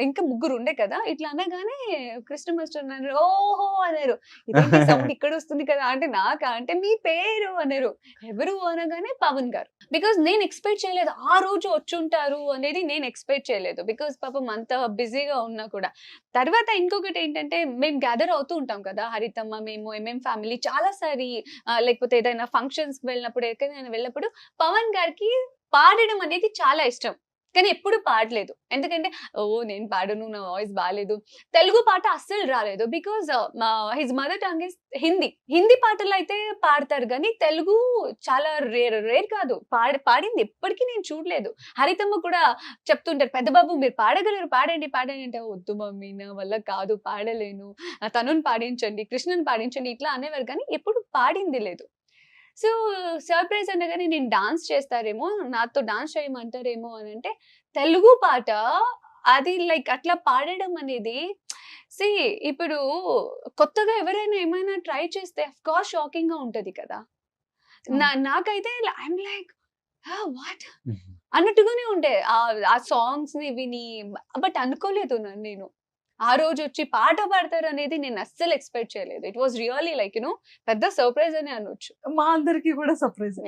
ఇంకా ముగ్గురు ఉండే కదా. ఇట్లా అనగానే కృష్ణ మాస్టర్ అన్నారు ఓహో అన్నారు, ఇదేంటి సౌండ్ ఇక్కడ వస్తుంది కదా అంటే నాకా అంటే మీ పేరు అన్నారు. ఎవరు అనగానే పవన్ గారు. బికాస్ నేను ఎక్స్పెక్ట్ చేయలేదు ఆ రోజు వచ్చుంటారు అనేది, నేను ఎక్స్పెక్ట్ చేయలేదు. బికాస్ పాపం అంత బిజీగా ఉన్నా కూడా. తర్వాత ఇంకొకటి ఏంటంటే మేము గ్యాదర్ అవుతూ ఉంటాం కదా హరితమ్మ, మేము ఫ్యామిలీ చాలా సారి, లేకపోతే ఏదైనా ఫంక్షన్స్ వెళ్ళినప్పుడు ఎక్కడైనా వెళ్ళినప్పుడు పవన్ గారికి పాడడం అనేది చాలా ఇష్టం. కానీ ఎప్పుడు పాడలేదు. ఎందుకంటే నేను పాడను, నా వాయిస్ బాలేదు. తెలుగు పాట అస్సలు రాలేదు. Because his mother tongue is Hindi. Hindi పాటలు అయితే పాడతారు కానీ తెలుగు చాలా రేర్ కాదు. పాడింది ఎప్పటికీ నేను చూడలేదు. హరితమ్మ కూడా చెప్తుంటారు, పెద్ద బాబు మీరు పాడగలరు, పాడండి పాడండి అంటే, వద్దు మమ్మీ నా వల్ల కాదు, పాడలేను, తనుని పాడించండి, కృష్ణని పాడించండి ఇట్లా అనేవారు కానీ ఎప్పుడు పాడింది లేదు. సో సర్ప్రైజ్ అనగానే నేను డాన్స్ చేస్తారేమో, నాతో డాన్స్ చేయమంటారేమో అని అంటే, తెలుగు పాట అది లైక్ అట్లా పాడడం అనేది ఇప్పుడు కొత్తగా ఎవరైనా ఏమైనా ట్రై చేస్తే అఫ్ కోర్స్ షాకింగ్ గా ఉంటది కదా. నాకైతే ఐఎమ్ లైక్ వాట్ అన్నట్టుగానే ఉండే ఆ సాంగ్స్ ని విని. బట్ అనుకోలేదు నేను ఆ రోజు వచ్చి పాట పాడతారు అనేది నేను అస్సలు ఎక్స్పెక్ట్ చేయలేదు. ఇట్ వాస్ రియల్లీ లైక్ పెద్ద సర్ప్రైజ్ అని అనొచ్చు. మా అందరికి కూడా సర్ప్రైజ్,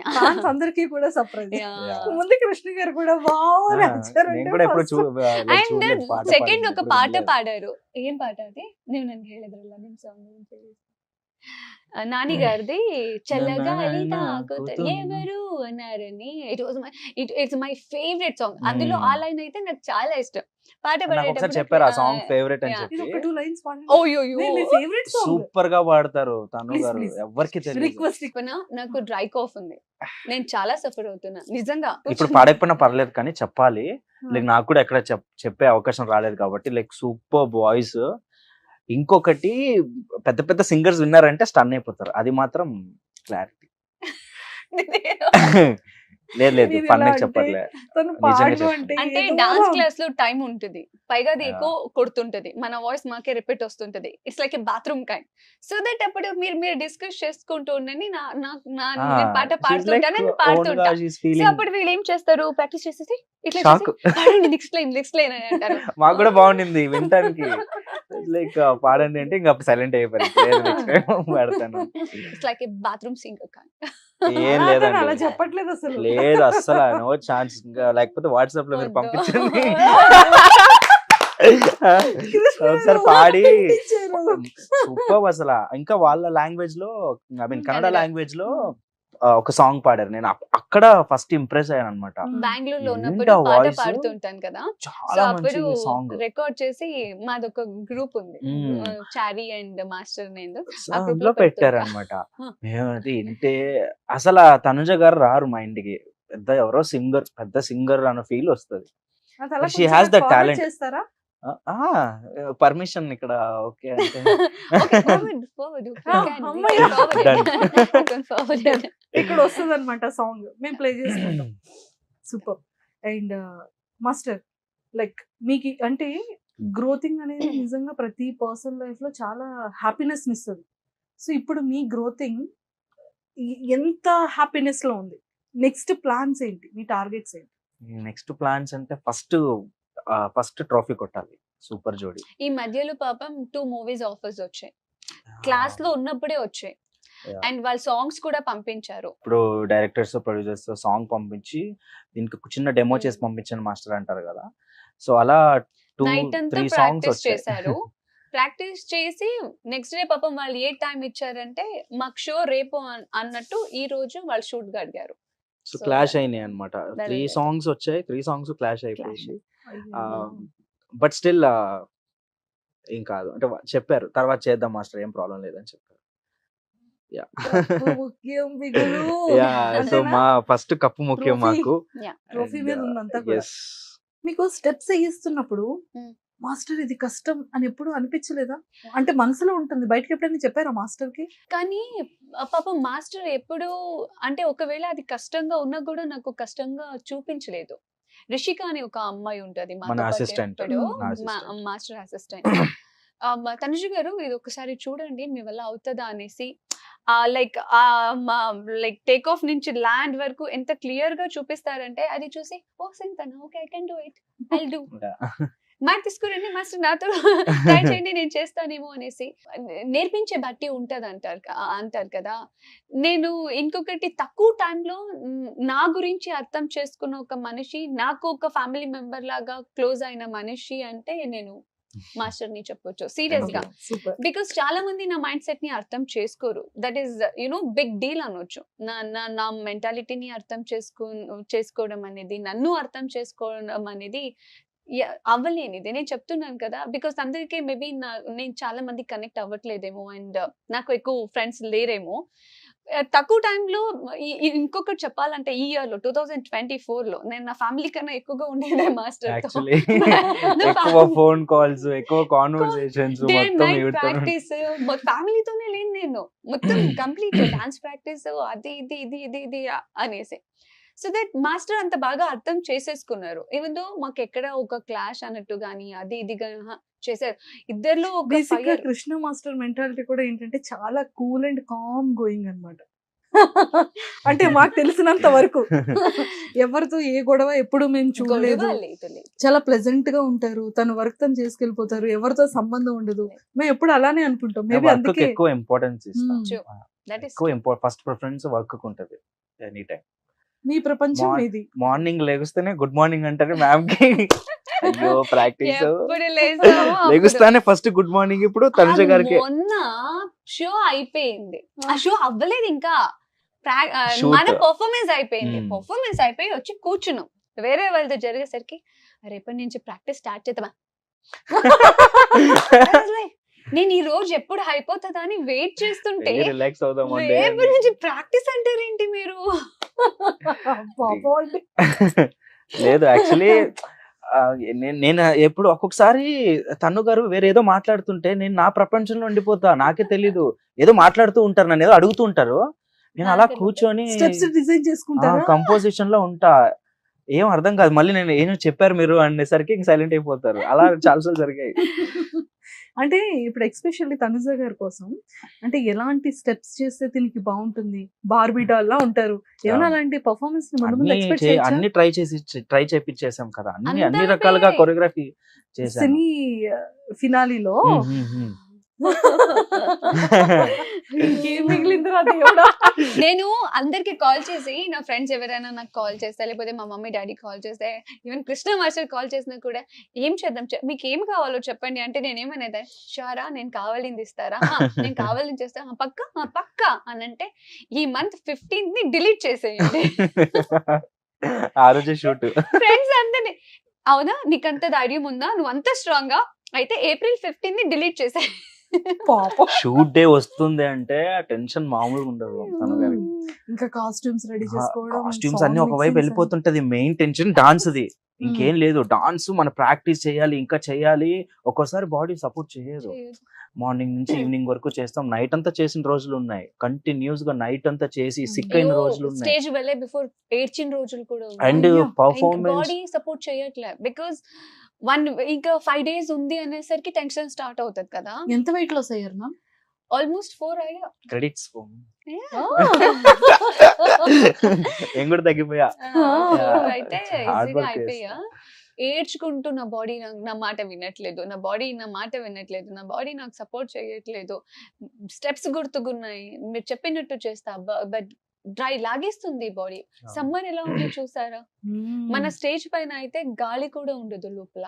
అందరికి కూడా సర్ప్రైజ్. Yeah. ముందు కృష్ణ గారు కూడా వావ్ అని అరిచారు నేను అంటే కూడా ఎప్పుడు first. అండ్ సెకండ్ ఒక పాట పాడారు. ఏం పాట అది? నేను నన్ను ಹೇಳಿದ್ರಲ್ಲ ನಿಮ್ಮ సాంగ్ నాని గారిది, చల్లగాలి తాకుతుంది ఎవరు అన్నారని. It's my favourite song. అందులో ఆ లైన్ అయితే నాకు చాలా ఇష్టం. పాట నాకు ఒకసారి చెప్పారు ఆ సాంగ్ ఫేవరెట్ అని ఇది ఒక చెప్పి. 2 లైన్స్ పాడండి. ఓయోయో మీ ఫేవరెట్ సాంగ్. సూపర్ గా పాడతారు తను Please, గారు, please. ఎవరికి తెలియదు. రిక్వెస్ట్. నాకు డ్రై కాఫ్ ఉంది, నేను చాలా సఫర్ అవుతున్నా నిజంగా. ఇప్పుడు పాడకపోయినా పర్లేదు కానీ చెప్పాలి. లైక్ నాకు కూడా ఎక్కడ చెప్పే అవకాశం రాలేదు కాబట్టి లైక్ సూపర్ వాయిస్. ఇంకొకటి పెద్ద పెద్ద సింగర్స్ విన్నారంటే స్టన్ అయిపోతారు, అది మాత్రం క్లారిటీ. లేదు మీరు ఫన్ ఇలా అంటే చెప్పట్లే. తను నిజంగా పాడు చెప్తాను. అంటే అంటే ఏదో డాన్స్ అలా క్లాస్ లో టైం ఉంటుంది, పైగా అది Yeah. ఎక్కువ కొడుతుంటది, మన వాయిస్ మాకే రిపీట్ వస్తుంటది. It's like a bathroom kind. So that అప్పుడు మీరు డిస్కస్ చేసుకుంటూ ఉండండి, నేను పాట పాడుతుంటాను, నేను పాడుతుంటా. సో అప్పుడు వీళ్ళు ఏం చేస్తారు, ప్రాక్టీస్ చేసేసి ఇట్లా షాక్. పాడండి నెక్స్ట్ లైన్ అని అంటారు. మాకు కూడా బాగుండింది వినటానికి. లైక్ పాడండి అంటే ఇంకా సైలెంట్ అయిపోయింది. పాడతాను. It's like a bathroom singer kind. ఏం అతను లేదండి, అలా చెప్పట్లేదు అసలు. లేదు అస్సలు నో ఛాన్స్. లేకపోతే వాట్సాప్ లో మీరు వద్దు. పంపించండి. కృష్ణ ఒకసారి గారు పాడి పంపించారు. సూపర్ అసలు. ఇంకా వాళ్ళ లాంగ్వేజ్ లో, I mean Kannada Kannada. Language లో ఒక సాంగ్ పాడారు. నేను అక్కడ ఫస్ట్ ఇంప్రెస్ అయ్యాను అనమాట. బెంగళూరు లో ఏంటి ఉన్నప్పుడు ఆ పాట voice? పాడుతుంటాను కదా. సో చాలా మంచి అప్పుడు సాంగ్. రికార్డ్ చేసి మాదొక గ్రూప్ ఉంది, చారీ అండ్ మాస్టర్ నేను ఆ group అందులో లో పెట్టారు పెడుతుంటా. అనమాట. Huh. మేమది వింటే అసలు ఆ తనుజ గారు రారు మా ఇంటికి. పెద్ద ఎవరో సింగర్, పెద్ద సింగర్ అన్న ఫీల్ వస్తుంది. అది అలా She కొంచెం has the forward talent. చేస్తారా? పర్మిషన్ ఇక్కడ ఓకే అంటే Okay, forward. You can. అమ్మయ్య. You can forward it. Done. You can forward it. ఇక్కడ వస్తుంది అనమాట సాంగ్, మేము ప్లే చేసుకుంటాం. సూపర్. అండ్ మాస్టర్, లైక్ మీకు అంటే గ్రోతింగ్ అనేది నిజంగా ప్రతి పర్సన్ లైఫ్ లో చాలా హ్యాపీనెస్ ఇస్తుంది. సో ఇప్పుడు మీ గ్రోతింగ్ ఎంత హ్యాపీనెస్ లో ఉంది? నెక్స్ట్ ప్లాన్స్ ఏంటి, మీ టార్గెట్స్ ఏంటి? నెక్స్ట్ ప్లాన్స్ అంటే ఫస్ట్ ట్రోఫీ కొట్టాలి సూపర్ జోడి. ఈ మధ్యలో పాపం 2 మూవీస్ ఆఫర్స్ వచ్చాయి, క్లాస్ లో ఉన్నప్పుడే వచ్చాయి. Yeah. అండ్ వాళ్ళ సాంగ్స్ కూడా పంపించారు. ఇప్పుడు డైరెక్టర్స్ ప్రొడ్యూసర్స్ సాంగ్ పంపించి దీనికి చిన్న డెమో చేసి పంపించాను మాస్టర్ అంటారు కదా. సో అలా నైట్ అంతా 2-3 సాంగ్స్ ప్రాక్టీస్ వచ్చాయి. చేశారు. ప్రాక్టీస్ చేసి నెక్స్ట్ డే పాపం వాళ్ళు ఏ టైం ఇచ్చారంటే మాకు షో రేపు అన్నట్టు ఈ రోజు వాళ్ళు షూట్ గా అడిగారు. సో క్లాష్ అయినాయి అనమాట. Very 3 good. సాంగ్స్ వచ్చాయి, 3 సాంగ్స్ క్లాష్ అయిపోయింది. అయ్యో. బట్ స్టిల్ ఏం కాదు అంటే చెప్పారు తర్వాత చేద్దాం మాస్టర్, ఏం ప్రాబ్లం లేదని చెప్పారు. కప్పు ముఖ్యం బిగులు. సో అంతేనా? మా ఫస్ట్ కప్పు ముఖ్యం Trophy. మాకు. Yeah. ట్రోఫీ మీద ఉందంతా కూడా. Yes. మీకు స్టెప్స్ వేయిస్తున్నప్పుడు Hmm. మాస్టర్ ఇది కష్టం అని ఎప్పుడు అనిపించలేదా? అంటే మనసులో ఉంటుంది, బయటకి ఎప్పుడైనా చెప్పారా మాస్టర్ కి? కానీ పాపం మాస్టర్ ఎప్పుడు అంటే ఒకవేళ అది కష్టంగా ఉన్నా కూడా నాకు కష్టంగా చూపించలేదు. రిషిక అని ఒక అమ్మాయి ఉంటది మాతో మన పాటు assistant. ఎప్పుడు, నా assistant. Master assistant. తనుజ గారు ఇది ఒకసారి చూడండి మీ వల్ల అవుతుందా అనేసి లైక్ టేక్ ఆఫ్ నుంచి ల్యాండ్ వరకు ఎంత క్లియర్ గా చూపిస్తారంటే అది చూసి ఓ సింతనా okay I can do it, I do. Mat తీసుకురండి మాస్టర్, నాతో ట్రై చేయండి నేను చేస్తానేమో అనేసి. నేర్పించే బట్టి ఉంటది అంటారు కదా. నేను ఇంకొకటి తక్కువ టైంలో నా గురించి అర్థం చేసుకున్న ఒక మనిషి, నాకు ఒక ఫ్యామిలీ మెంబర్ లాగా క్లోజ్ అయిన మనిషి అంటే నేను మాస్టర్ ని చెప్పొచ్చు సీరియస్ గా. సూపర్. బికాస్ చాలా మంది నా మైండ్ సెట్ ని అర్థం చేసుకోరు. దట్ ఈస్ బిగ్ డీల్ అనొచ్చు. నా మెంటాలిటీని అర్థం చేసుకోవడం అనేది, నన్ను అర్థం చేసుకోవడం అనేది అవ్వలేనిది. నేను చెప్తున్నాను కదా, బికాస్ అందరికీ మేబీ నేను చాలా మంది కనెక్ట్ అవ్వట్లేదేమో అండ్ నాకు ఎక్కువ ఫ్రెండ్స్ లేరేమో. తక్కువ టైంలో ఇంకొకటి చెప్పాలంటే ఈ ఇయర్ లో 2024 లో నేను నా ఫ్యామిలీ కన్నా ఎక్కువగా ఉండేదే మాస్టర్. యాక్చువల్లీ ఎక్కువ ఫోన్ కాల్స్, ఎక్కువ కాన్వర్సేషన్స్, మొత్తం ప్రాక్టీస్ ఫ్యామిలీతోనే లేను నేను. మొత్తం కంప్లీట్ డాన్స్ ప్రాక్టీస్ అది ఇది ఇది ఇది ఇది అనేసి. సో దట్ మాస్టర్ అంత బాగా అర్థం చేసేసుకున్నారు. ఈవెన్ దో మాకు ఎక్కడ ఒక క్లాష్ అన్నట్టు గానీ అది ఇది చేశారు. ఇద్దరిలో ఒక బేసిక్ గా fire. కృష్ణ మాస్టర్ మెంటాలిటీ కూడా ఏంటంటే చాలా కూల్ అండ్ కామ్ గోయింగ్ అన్నమాట. అంటే మాకు తెలిసినంత వరకు ఎవరితో ఏ గొడవ ఎప్పుడు మేము చూడలేదు. గొడవ లేదు. చాలా ప్లెజెంట్ గా ఉంటారు. తన వర్క్ తను చేసుకెళ్ళిపోతారు. ఎవరితో సంబంధం ఉండదు. మేము ఎప్పుడు అలానే అనుకుంటాం. మేబీ వర్క్ అందుకే ఎక్కువ ఇంపార్టెన్స్ ఇస్తాం. True. That is ఎక్కువ ఫస్ట్ ప్రిఫరెన్స్ వర్క్ ఉంటది ఎనీ టైం. మీ ప్రపంచం ఇది. మార్నింగ్ లేగుస్తేనే గుడ్ మార్నింగ్ అంటారు మ్యామ్ కి. అయ్యో ప్రాక్టీస్ ఎప్పుడు లేసామో అప్పుడు. లేగుస్తానే ఫస్ట్ గుడ్ మార్నింగ్. ఇప్పుడు తనుజ గారికి మొన్న షో అయిపోయింది. ఆ షో అవ్వలేదు ఇంకా. Shoot. మన పర్ఫార్మెన్స్ అయిపోయింది. Hmm. పర్ఫార్మెన్స్ అయిపోయి వచ్చి కూర్చున్నాం. వేరే వాళ్ళతో జరిగేసరికి రేపటి నుంచి ప్రాక్టీస్ స్టార్ట్ చేద్దామా. నేను ఈ రోజు ఎప్పుడు అయిపోతుందా అని వెయిట్ చేస్తుంటే రిలాక్స్ అవుదాం రేపటి నుంచి ప్రాక్టీస్ అంటారేంటి మీరు? పాపం అండి. లేదు యాక్చువల్లీ నేను ఎప్పుడు ఒక్కొక్కసారి తన్ను గారు వేరే ఏదో మాట్లాడుతుంటే నేను నా ప్రపంచంలో ఉండిపోతా. నాకే తెలీదు. ఏదో మాట్లాడుతూ ఉంటారు, నన్ను ఏదో అడుగుతూ ఉంటారు. నేను అలా కూర్చొని స్టెప్స్ డిజైన్ చేసుకుంటారా? కంపోజిషన్ లో ఉంటా. ఏం అర్థం కాదు. మళ్ళీ నేను ఏం చెప్పారు మీరు అనేసరికి సైలెంట్ అయిపోతారు. అలా చాలాసార్లు జరిగాయి. అంటే ఇప్పుడు ఎక్స్పెషల్లీ తనుజ గారి కోసం అంటే ఎలాంటి స్టెప్స్ చేస్తే దీనికి బాగుంటుంది? బార్బీ డాల్ లా ఉంటారు. ఏమైనా అలాంటి పర్ఫార్మెన్స్ ని ముందు ముందు ఎక్స్పెక్ట్ చేయొచ్చా? అన్ని ట్రై చేపించేసాం కదా. అన్ని అందరినీ. రకాలుగా కొరియోగ్రఫీ చేశాను. సెమీ ఫినాలీలో ఇంకేం మిగిలిందిరా దేవుడా. నేను అందరికి కాల్ చేసి, నా ఫ్రెండ్స్ ఎవరైనా నాకు కాల్ చేస్తే, లేకపోతే మా మమ్మీ డాడీ కాల్ చేస్తే, ఈవెన్ కృష్ణ మాస్టర్ కాల్ చేసినా కూడా ఏం చేద్దాం, మీకు ఏం కావాలో చెప్పండి అంటే నేనేమనేది, షారా నేను కావాలింది ఇస్తారా, నేను కావాలని చేస్తా, పక్క పక్క అని అంటే ఈ మంత్ 15th ని డిలీట్ చేసేయండి. ఆ రోజు షూట్. ఫ్రెండ్స్ అందరినీ అవునా నీకంత ధైర్యం ఉందా, నువ్వు అంత స్ట్రాంగ్ గా అయితే April 15th ని డిలీట్ చేసే. షూట్ డే వస్తుంది అంటే టెన్షన్ మామూలుగా ఉండదు. తన గారికి ఇంకా కాస్ట్యూమ్స్ రెడీ చేసుకోవడం, కాస్ట్యూమ్స్ అన్ని ఒకవైపు వెళ్ళిపోతుంటది. మెయిన్ టెన్షన్ డాన్స్ ది, ఇంకేం లేదు. డాన్స్ మన ప్రాక్టీస్ చేయాలి, ఇంకా చేయాలి. ఒక్కోసారి బాడీ సపోర్ట్ చేయదు. మార్నింగ్ నుంచి ఈవినింగ్ వరకు చేస్తాం. నైట్ అంతా చేసిన రోజులు ఉన్నాయి. కంటిన్యూస్ గా నైట్ అంతా చేసి సిక్ అయిన రోజులు ఉన్నాయి. స్టేజ్ వెళ్ళే బిఫోర్ ఏడ్చిన రోజులు కూడా అండ్ పర్ఫార్మెన్స్ బాడీ సపోర్ట్ చేయట్లే. బికాస్ ఇంకా 5 days ఉంది అనేసరికి టెన్షన్ స్టార్ట్ అవుతుంది కదా. ఎంత వెయిట్ లాస్ అయ్యారు మ్యామ్? ఆల్మోస్ట్ 4 అయ్యా. క్రెడిట్స్ ఏం కూడా తగ్గిపోయా. అయితే Hard ఈజీగా work అయిపోయా. ఏడ్చుకుంటూ నా బాడీ నా మాట వినట్లేదు, నా బాడీ నా బాడీ నాకు సపోర్ట్ చేయట్లేదు, స్టెప్స్ గుర్తుకున్నాయి, మీరు చెప్పినట్టు చేస్తా బట్ డ్రై లాగేస్తుంది బాడీ. సమ్మర్ ఎలా ఉంది చూసారా? మన స్టేజ్ పైన అయితే గాలి కూడా ఉండదు లోపల.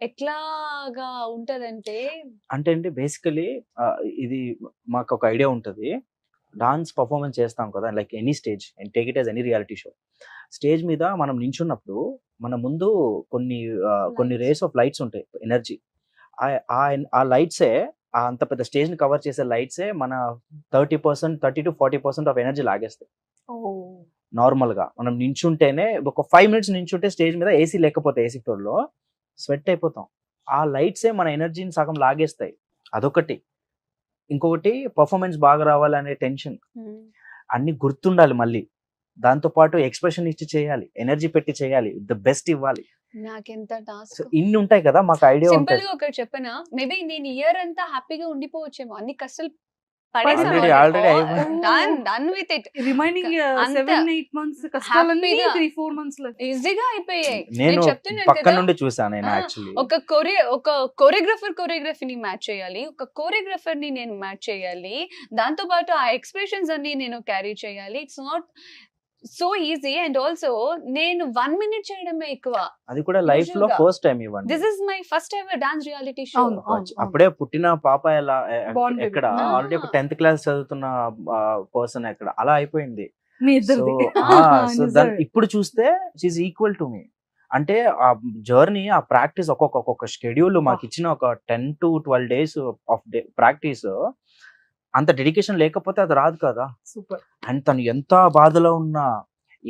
ఎట్లాగా ఉంటదంటే అంటే బేసికలీ ఇది మాకు ఒక ఐడియా ఉంటది. డాన్స్ పర్ఫార్మెన్స్ చేస్తాం కదా, like any stage and take it as any reality show. Stage మీద మనం నించున్నప్పుడు మన ముందు కొన్ని రేస్ ఆఫ్ లైట్స్ ఉంటాయి, ఎనర్జీ. ఆ లైట్సే, అంత పెద్ద స్టేజ్ ని కవర్ చేసే లైట్సే మన 30 to 40% ఆఫ్ ఎనర్జీ లాగేస్తాయి. నార్మల్ గా మనం నించుంటేనే ఒక 5 minutes నించుంటే స్టేజ్ మీద ఏసీ లేకపోతే ఏసీ ఫ్లోర్ లో స్వెట్ అయిపోతాం. ఆ లైట్సే మన ఎనర్జీని సగం లాగేస్తాయి. అదొకటి. ఇంకొకటి పర్ఫార్మెన్స్ బాగా రావాలనే టెన్షన్. అన్ని గుర్తుండాలి. మళ్ళీ దాంతో పాటు ఎక్స్ప్రెషన్ ఇచ్చి చేయాలి, ఎనర్జీ పెట్టి చేయాలి, ద బెస్ట్ ఇవ్వాలి. నాకెంత టాస్క్. సో ఇన్ని ఉంటాయి కదా, మాకు ఐడియా సింపుల్ ఉంటుంది. గా ఒకటి చెప్పనా, మేబీ నేను ఇయర్ అంతా హ్యాపీగా ఉండిపోవచ్చేమో, అన్ని కష్టాలు done with it. Remaining 7-8 months కష్టాలన్నీ 3-4 months లో ఈజీగా అయిపోయాయి. నేను చెప్తున్నాను పక్క కదా, నుండి చూసాను. నేను యాక్చువల్లీ ఒక కోరియోగ్రఫీని మ్యాచ్ చేయాలి, ఒక కోరియోగ్రఫర్ ని నేను మ్యాచ్ చేయాలి, దాంతో పాటు ఆ ఎక్స్ప్రెషన్స్ అన్ని నేను క్యారీ చేయాలి. It's not so easy. And also నేను 1 minute చేయడమే ఎక్కువ. అది కూడా లైఫ్ లో Usual గా. ఫస్ట్ టైం ఇవ్వండి. This is my first ever dance reality show. అవును, అవును. అప్పుడే పుట్టిన పాప ఎలా Born baby. ఎక్కడ Ah. ఆల్రెడీ ఒక 10th క్లాస్ చదువుతున్న పర్సన్ ఎక్కడ అలా అయిపోయింది. మీ సో ఇద్దరిది. సో దాన్ని ఇప్పుడు చూస్తే షీఈ్ ఈక్వల్ టు మీ. అంటే ఆ జర్నీ, ఆ ప్రాక్టీస్, ఒక్కొక్క షెడ్యూల్ మాకు ఇచ్చిన ఒక 10 to 12 days ఆఫ్ ప్రాక్టీస్, అంత డెడికేషన్ లేకపోతే అది రాదు కదా. సూపర్. అండ్ తను ఎంత బాధలో ఉన్నా,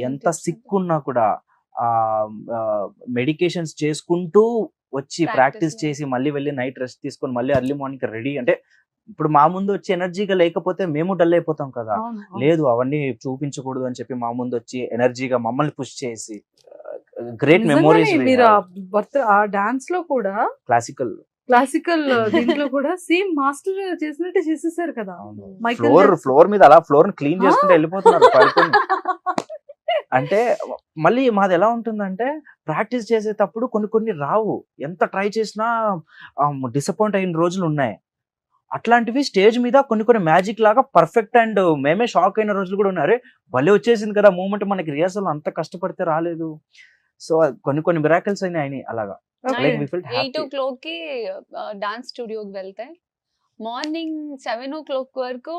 ఎంత సిక్ ఉన్నా కూడా ఆ మెడికేషన్స్ చేసుకుంటూ వచ్చి Practice ప్రాక్టీస్ లో. చేసి మళ్ళీ వెళ్ళి నైట్ రెస్ట్ తీసుకొని మళ్ళీ ఎర్లీ మార్నింగ్ రెడీ. అంటే ఇప్పుడు మా ముందు వచ్చి ఎనర్జీగా లేకపోతే మేము డల్ అయిపోతాం కదా. అవును, అవును. లేదు అవన్నీ చూపించకూడదు అని చెప్పి మా ముందు వచ్చి ఎనర్జీగా మమ్మల్ని పుష్ చేసి గ్రేట్ నిజంగానే మెమోరీస్. మీరు ఆ డాన్స్ లో కూడా క్లాసికల్ క్లాసికల్ దీంట్లో కూడా సేమ్ మాస్టర్ చేసినట్టే చేసేసారు కదా. Michael Jackson. ఫ్లోర్ మీద అలా ఫ్లోర్ క్లీన్ చేసుకుంటూ వెళ్ళిపోతున్నారు పడుకొని. అంటే మళ్ళీ మాది ఎలా ఉంటుందంటే ప్రాక్టీస్ చేసేటప్పుడు కొన్ని రావు, ఎంత ట్రై చేసినా డిసప్పాయింట్ అయిన రోజులు ఉన్నాయి. అట్లాంటివి స్టేజ్ మీద కొన్ని మ్యాజిక్ లాగా పర్ఫెక్ట్ అండ్ మేమే షాక్ అయిన రోజులు కూడా ఉన్నాయి. అరే భలే వచ్చేసింది కదా మూమెంట్, మనకి రిహర్సల్ అంత కష్టపడితే రాలేదు. సో కొన్ని మిరాకిల్స్ అయినాయి అలాగా. Okay. Like we felt 8 happy. o'clock కి డాన్స్ స్టూడియోకి వెళ్తే మార్నింగ్ 7 o'clock వరకు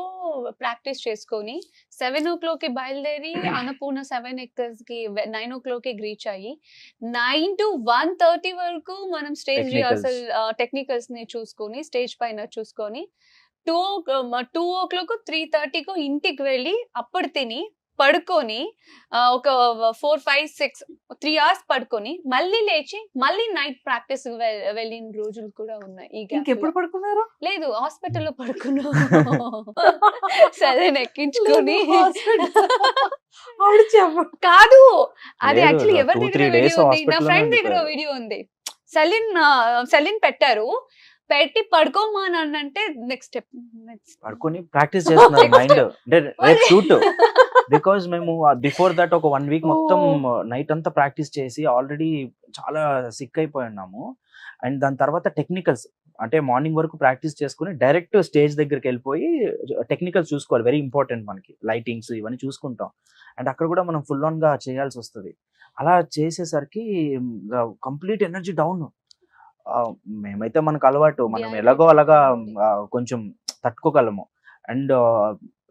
ప్రాక్టీస్ చేసుకొని 7 o'clock కి బయలుదేరి అన్నపూర్ణ 7 acres కి 9 o'clock కి రీచ్ అయ్యి 9 to 1:30 వరకు మనం స్టేజ్ Technicals. రిహార్సల్ టెక్నికల్స్ ని చూసుకొని స్టేజ్ పైన చూసుకొని 2 o'clock 3:30 కు ఇంటికి వెళ్ళి అప్పుడు తిని పడుకొని ఒక 4, 5, 6 3 hours పడుకొని మళ్ళీ లేచి మళ్ళీ నైట్ ప్రాక్టీస్ వెళ్ళిన రోజులు కూడా ఉన్నాయి. ఈ gap ఇంకెప్పుడు లో. పడుకున్నారు? లేదు హాస్పిటల్లో పడుకున్నా. సరే ఎక్కించుకొని ఆవిడ చెప్ప కాదు, అది లేదు, యాక్చువల్లీ ఎవరి 2-3 దగ్గర days వీడియో ఉంది, నా hospital ఫ్రెండ్ లోనే దగ్గర ఉండిపోయారు. వీడియో ఉంది. సెలిన్ పెట్టారు, పెట్టి పడుకోమా అని అంటే నెక్స్ట్ స్టెప్ పడుకొని ప్రాక్టీస్ చేస్తున్నారు మైండ్. అంటే రేపు షూట్, బికాజ్ మేము బిఫోర్ దట్ ఒక 1 week మొత్తం నైట్ అంతా ప్రాక్టీస్ చేసి ఆల్రెడీ చాలా సిక్ అయిపోయి ఉన్నాము. అండ్ దాని తర్వాత టెక్నికల్స్, అంటే మార్నింగ్ వరకు ప్రాక్టీస్ చేసుకుని డైరెక్ట్ స్టేజ్ దగ్గరికి వెళ్ళిపోయి టెక్నికల్స్ చూసుకోవాలి, వెరీ ఇంపార్టెంట్ మనకి. లైటింగ్స్ ఇవన్నీ చూసుకుంటాం. అండ్ అక్కడ కూడా మనం ఫుల్ ఆన్ గా చేయాల్సి వస్తుంది. అలా చేసేసరికి కంప్లీట్ ఎనర్జీ డౌన్. మేమైతే మనకు అలవాటు, మనం Yeah, ఎలాగో అలాగా yeah. కొంచెం తట్టుకోగలము. అండ్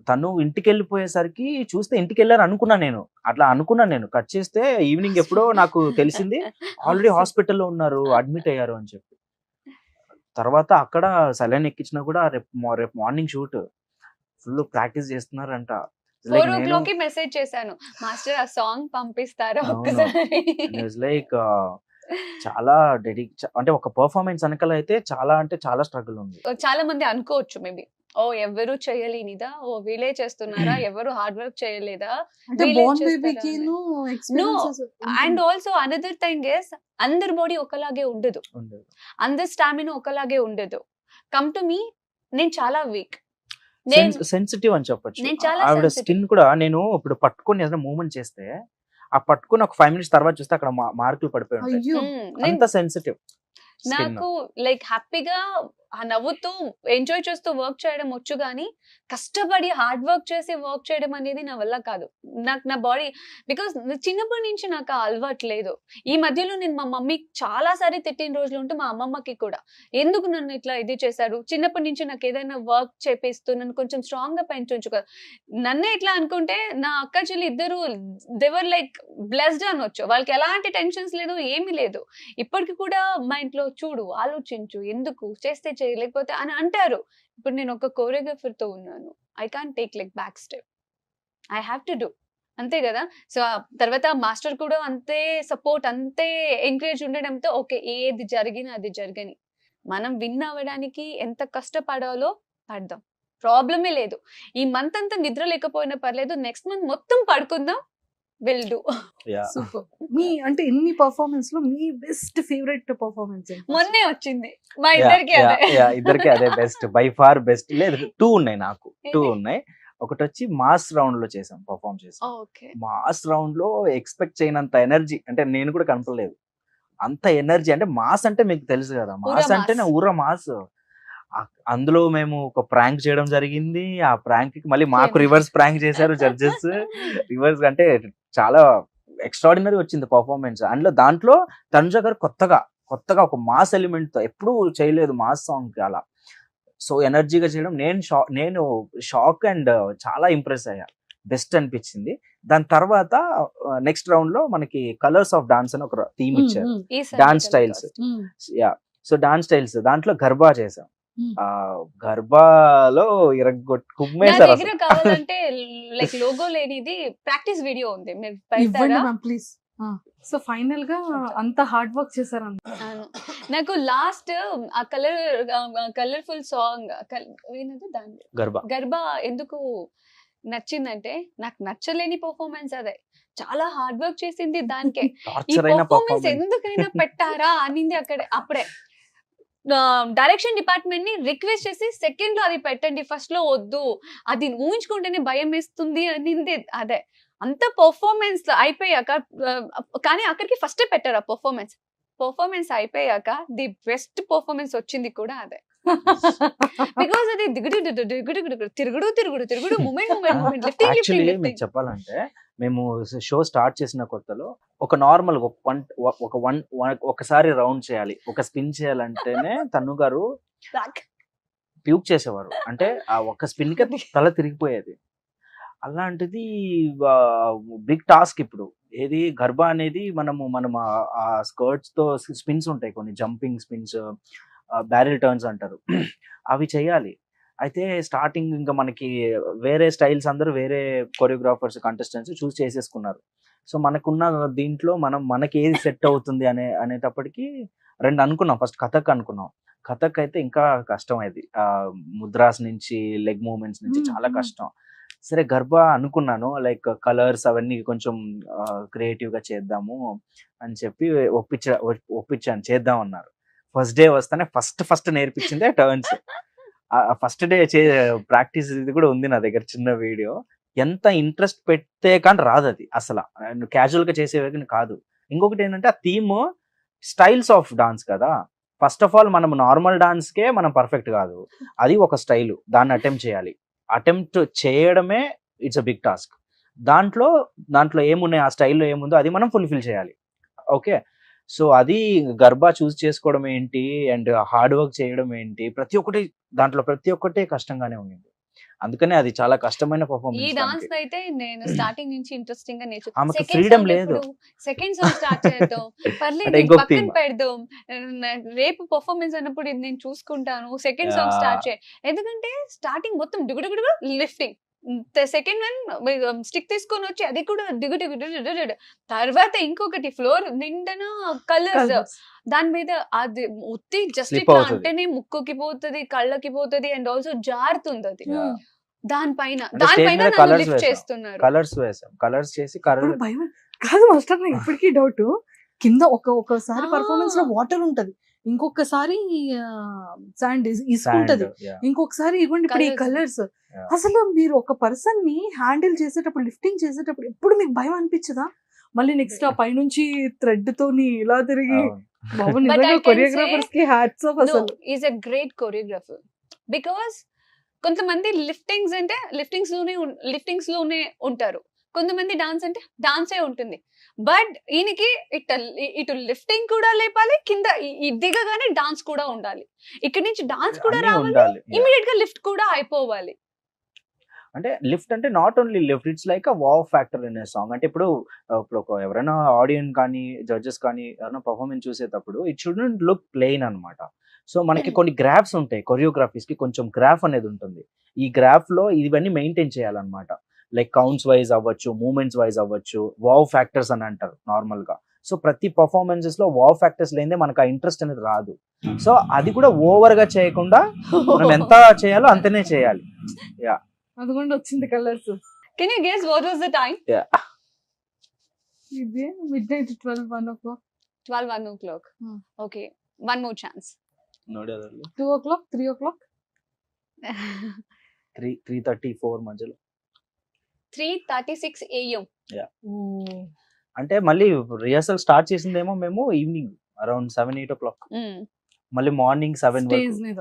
తను ఇంటికి వెళ్ళిపోయేసరికి చూస్తే ఇంటికి వెళ్ళారు అనుకున్నాను నేను. అట్లా అనుకున్నాను నేను. కట్ చేస్తే ఈవినింగ్ ఎప్పుడో నాకు తెలిసింది ఆల్రెడీ హాస్పిటల్లో ఉన్నారు, అడ్మిట్ అయ్యారు అని చెప్పి. తర్వాత అక్కడ సెలైన్ ఎక్కించినా కూడా రేపు మార్నింగ్ షూట్, ఫుల్ ప్రాక్టీస్ చేస్తున్నారంట. 4 o'clock కి మెసేజ్ చేశాను, మాస్టర్ ఆ సాంగ్ పంపిస్తారా అవును. ఒక్కసారి. లైక్ చాలా అంటే ఒక పర్ఫార్మెన్స్ వెనకాల అయితే చాలా అంటే చాలా స్ట్రగుల్ ఉంది. చాలా మంది అనుకోవచ్చు మేబీ, ఓ ఎవరు చేయలేనిదా, ఓ వీళ్ళే చేస్తున్నారా, ఎవరు హార్డ్ వర్క్ చేయలేదా. అంటే వీళ్ళే బోర్న్ చేస్తారా బేబీకి అని. And also another thing is అందరి బాడీ ఒకలాగే ఉండదు, ఉండదు. అందరి స్టామినా ఒకలాగే ఉండదు. కమ్ టు మీ, నేను చాలా వీక్. సెన్సిటివ్ అని చెప్పొచ్చు. నేను చాలా ఆవిడ sensitive. స్కిన్ కూడా, నేను ఇప్పుడు పట్టుకొని ఏదైనా మూవ్మెంట్ చేస్తే ఆ పట్టుకొని ఒక 5 minutes తర్వాత చూస్తే అక్కడ మార్కులు పడిపోయి ఉంటాయి. అయ్యో. అంత సెన్సిటివ్ స్కిన్. నాకు లైక్ హ్యాపీగా నవ్వుతూ ఎంజాయ్ చేస్తూ వర్క్ చేయడం వచ్చు, కానీ కష్టపడి హార్డ్ వర్క్ చేసి వర్క్ చేయడం అనేది నా వల్ల కాదు. నాకు నా బాడీ, బికాస్ చిన్నప్పటి నుంచి నాకు ఆ అలవాటు లేదు. ఈ మధ్యలో నేను మా మమ్మీ చాలా సారి తిట్టిన రోజులు ఉంటే, మా అమ్మమ్మకి కూడా ఎందుకు నన్ను ఇట్లా ఇది చేశారు, చిన్నప్పటి నుంచి నాకు ఏదైనా వర్క్ చేపిస్తూ నన్ను కొంచెం స్ట్రాంగ్ గా పెంచొచ్చు కదా. నన్నే ఇట్లా అనుకుంటే నా అక్క చెల్లి ఇద్దరు దేవర్ లైక్ బ్లెస్డ్ అనొచ్చు. వాళ్ళకి ఎలాంటి టెన్షన్స్ లేదు, ఏమీ లేదు. ఇప్పటికి కూడా మా ఇంట్లో చూడు, ఆలోచించు, ఎందుకు చేస్తే చేయలేకపోతే అని అంటారు. ఇప్పుడు నేను ఒక కోరియోగ్రఫర్ తో ఉన్నాను, I can't take like back step, I have to do, అంతే కదా. సో తర్వాత మాస్టర్ కూడా అంతే సపోర్ట్, అంతే ఎంకరేజ్ ఉండడంతో ఓకే, ఏది జరిగినా అది జరగని, మనం విన్ అవ్వడానికి ఎంత కష్టపడాలో పడదాం, ప్రాబ్లమే లేదు. ఈ మంత్ అంతా నిద్ర లేకపోయినా పర్లేదు, నెక్స్ట్ మంత్ మొత్తం పడుకుందాం, విల్ డూ. సూపర్. మీ అంటే ఎన్ని పర్ఫార్మెన్స్ లో మీ బెస్ట్ ఫేవరెట్ పర్ఫార్మెన్స్? మొన్నే వచ్చింది మా ఇద్దరికి అదే. ఇద్దరికి అదే బెస్ట్, బై ఫార్ బెస్ట్. లేదు 2 ఉన్నాయి, నాకు 2 ఉన్నాయి. ఒకటి వచ్చి మాస్ రౌండ్ లో పర్ఫార్మ్ చేసాం. ఓకే, మాస్ రౌండ్ లో ఎక్స్పెక్ట్ చేయనంత ఎనర్జీ, అంటే నేను కూడా కనపడలేదు అంత ఎనర్జీ. అంటే మాస్ అంటే మీకు తెలుసు కదా, మాస్ ఊర అంటేనే మాస్. ఊర మాస్. అందులో మేము ఒక ప్రాంక్ చేయడం జరిగింది. ఆ ప్రాంక్ కి మళ్ళీ మాకు రివర్స్ ప్రాంక్ చేశారు జడ్జెస్. రివర్స్ అంటే చాలా ఎక్స్ట్రాడినరీ వచ్చింది పర్ఫార్మెన్స్. దాంట్లో తనుజ గారు కొత్తగా ఒక మాస్ ఎలిమెంట్ తో ఎప్పుడూ చేయలేదు మాస్ సాంగ్ అలా. సో ఎనర్జీగా చేయడం నేను షాక్ అండ్ చాలా ఇంప్రెస్ అయ్యా. బెస్ట్ అనిపించింది. దాని తర్వాత నెక్స్ట్ రౌండ్ లో మనకి కలర్స్ ఆఫ్ డాన్స్ అని ఒక థీమ్ ఇచ్చారు. Dance styles. Yeah, so dance styles దాంట్లో గర్బా చేసాం. ఆ గర్బాలో కుమ్మేశారు. కావాలంటే లైక్ లోగో లేనిది ప్రాక్టీస్ వీడియో ఉంది, మీరు పెడతారా? ప్లీజ్. సో ఫైనల్ గా అంత హార్డ్ వర్క్ చేశారు. నాకు లాస్ట్ ఆ కలర్ఫుల్ సాంగ్ గర్బా ఎందుకు నచ్చిందంటే, నాకు నచ్చలేని పర్ఫార్మెన్స్ అదే. చాలా హార్డ్ వర్క్ చేసింది దానికే. ఈ పర్ఫార్మెన్స్ ఎందుకైనా పెట్టారా అనింది అప్పుడే. డైరెక్షన్ డిపార్ట్మెంట్ ని రిక్వెస్ట్ చేసి సెకండ్ లో అది పెట్టండి, ఫస్ట్ లో వద్దు, అది ఊహించుకుంటేనే భయం వేస్తుంది అనింది అదే. అంత పర్ఫార్మెన్స్ అయిపోయాక, కానీ అక్కడికి ఫస్ట్ పెట్టారు ఆ పర్ఫార్మెన్స్ అయిపోయాక ది బెస్ట్ పర్ఫార్మెన్స్ వచ్చింది కూడా అదే. బికాస్ అది తిరుగుడు మూమెంట్ యాక్చువల్లీ మీకు చెప్పాలంటే, మేము షో స్టార్ట్ చేసిన కొత్తలో ఒక నార్మల్ ఒకసారి రౌండ్ చేయాలి, ఒక స్పిన్ చేయాలంటేనే తను గారు ప్యూక్ చేసేవారు. అంటే ఆ ఒక స్పిన్ కి తల తిరిగిపోయేది. అలాంటిది బిగ్ టాస్క్. ఇప్పుడు ఏది గర్బా అనేది మనం ఆ స్కర్ట్స్ తో స్పిన్స్ ఉంటాయి, కొన్ని జంపింగ్ స్పిన్స్, బ్యారెల్ టర్న్స్ అంటారు, అవి చేయాలి. అయితే స్టార్టింగ్ ఇంకా మనకి వేరే స్టైల్స్ అందరూ వేరే కొరియోగ్రాఫర్స్ కంటెస్టెంట్స్ చూస్ చేసేసుకున్నారు. సో మనకున్న దీంట్లో మనకి ఏది సెట్ అవుతుంది అనేటప్పటికి రెండు అనుకున్నాం. ఫస్ట్ కథక్ అనుకున్నాం. కథక్ అయితే ఇంకా కష్టం. అది ముద్రాస్ నుంచి లెగ్ మూవ్మెంట్స్ నుంచి చాలా కష్టం. సరే గర్బా అనుకున్నాను, లైక్ కలర్స్ అవన్నీ కొంచెం క్రియేటివ్ గా చేద్దాము అని చెప్పి ఒప్పించాను, చేద్దాం అన్నారు. ఫస్ట్ డే వస్తానే ఫస్ట్ నేర్పించిందే టర్న్స్. ఫస్ట్ డే ప్రాక్టీస్ ఇది కూడా ఉంది నా దగ్గర, చిన్న వీడియో. ఎంత ఇంట్రెస్ట్ పెడితే కానీ రాదు అది అసలు, క్యాజువల్ గా చేసేవి కాదు. ఇంకొకటి ఏంటంటే ఆ థీమ్ స్టైల్స్ ఆఫ్ డాన్స్ కదా. ఫస్ట్ ఆఫ్ ఆల్ మనం నార్మల్ డాన్స్ కే మనం పర్ఫెక్ట్ కాదు, అది ఒక స్టైల్, దాన్ని అటెంప్ట్ చేయాలి. అటెంప్ట్ చేయడమే ఇట్స్ అ బిగ్ టాస్క్. దాంట్లో ఏమున్నాయి, ఆ స్టైల్లో ఏముందో అది మనం ఫుల్ఫిల్ చేయాలి. ఓకే, సో అది గర్బా చూస్ చేసుకోవడం ఏంటి అండ్ హార్డ్ వర్క్ చేయడం ఏంటి, ప్రతి ఒక్కటి కష్టంగానే ఉంది. అందుకనే అది చాలా కష్టమైన పర్ఫార్మెన్స్. ఈ డాన్స్ అయితే నేను స్టార్టింగ్ నుంచి ఇంట్రెస్టింగ్ గా ఆమెకు ఫ్రీడమ్ లేదు. సెకండ్ సాంగ్ స్టార్ట్ చేద్దాం, పర్లేదు పక్కన పెడదాం, రేపు పర్ఫార్మెన్స్ అన్నప్పుడు ఇది నేను చూసుకుంటాను, సెకండ్ సాంగ్ స్టార్ట్ చేయ. ఎందుకంటే స్టార్టింగ్ మొత్తం దిగుడు లిఫ్టింగ్, సెకండ్ వన్ స్టిక్ తీసుకొని వచ్చి అది కూడా దిగు. తర్వాత ఇంకొకటి ఫ్లోర్ నిండన కలర్స్, దాని మీద అది ఉత్తి జస్ట్ ఇట్లా అంటేనే ముక్కుకి పోతుంది, కళ్ళకి పోతుంది, అండ్ ఆల్సో జారుతుంది అది. దానిపైన లిఫ్ట్ చేస్తున్నారు. కలర్స్ వేసాం, కలర్స్ చేసి కాదు మాస్టర్, నాకు ఇప్పటికీ డౌట్. కింద ఒకసారి పర్ఫార్మెన్స్ లో వాటర్ ఉంటది, ఇంకొకసారి శాండ్ ఇసుకుంటది, ఇంకొకసారి ఇవ్వండి ఇప్పుడు ఈ కలర్స్. అసలు మీరు ఒక పర్సన్ ని హ్యాండిల్ చేసేటప్పుడు, లిఫ్టింగ్ చేసేటప్పుడు ఎప్పుడు మీకు భయం అనిపించదా? మళ్ళీ నెక్స్ట్ ఆ పైనుంచి థ్రెడ్ తోని ఇలా తిరిగి. కొరియోగ్రాఫర్స్ కి హ్యాట్స్ ఆఫ్. అసలు is a great choreographer. Because కొంతమంది లిఫ్టింగ్స్ లోనే ఉంటారు, కొంతమంది డాన్స్ అంటే డాన్సే ఉంటుంది. బట్ ఈయనకి ఇటు లిఫ్టింగ్ కూడా లేపాలి, కింద దిగగానే డాన్స్ కూడా ఉండాలి, ఇక్కడ నుంచి డాన్స్ కూడా రావాలి, ఇమీడియట్ గా లిఫ్ట్ కూడా అయిపోవాలి. అంటే లిఫ్ట్ అంటే not only lift, it's like a wow factor in a song. అంటే ఇప్పుడు ఎవరైనా ఆడియన్స్ కానీ జడ్జెస్ కానీ ఎవరైనా పర్ఫార్మెన్స్ చూసేటప్పుడు ఇట్ షుడెంట్ లుక్ ప్లెయిన్ అనమాట. సో మనకి కొన్ని గ్రాఫ్స్ ఉంటాయి, కొరియోగ్రఫీస్ కి కొంచెం గ్రాఫ్ అనేది ఉంటుంది. ఈ గ్రాఫ్ లో ఇవన్నీ మెయింటైన్ చేయాలన్నమాట. లైక్ కౌంట్స్ వైజ్ అవ్వచ్చు, మూమెంట్స్ వైజ్ అవ్వచ్చు, వావ్ ఫ్యాక్టర్స్ అని అంటారు నార్మల్ గా. సో ప్రతి పర్ఫార్మెన్సెస్ లో వావ్ ఫ్యాక్టర్స్ లేదే మనకు ఆ ఇంట్రెస్ట్ అనేది రాదు. సో అది కూడా ఓవర్ గా చేయకుండా మనం ఎంత చేయాలో అంతనే చేయాలి. యా, అదిగోండి వచ్చింది colours. Can you guess what was the time? Yeah, ఇది midnight 1 o'clock. Okay, one more chance. 2 o'clock, 3 o'clock, 3:34 మధ్యలో. 3:36 AM. అంటే మళ్ళీ రిహర్సల్ స్టార్ట్ చేసిందేమో మేము ఈవినింగ్ అరౌండ్ 7-8 o'clock. మళ్ళీ మార్నింగ్ 7 స్టేజ్ వరకు మీద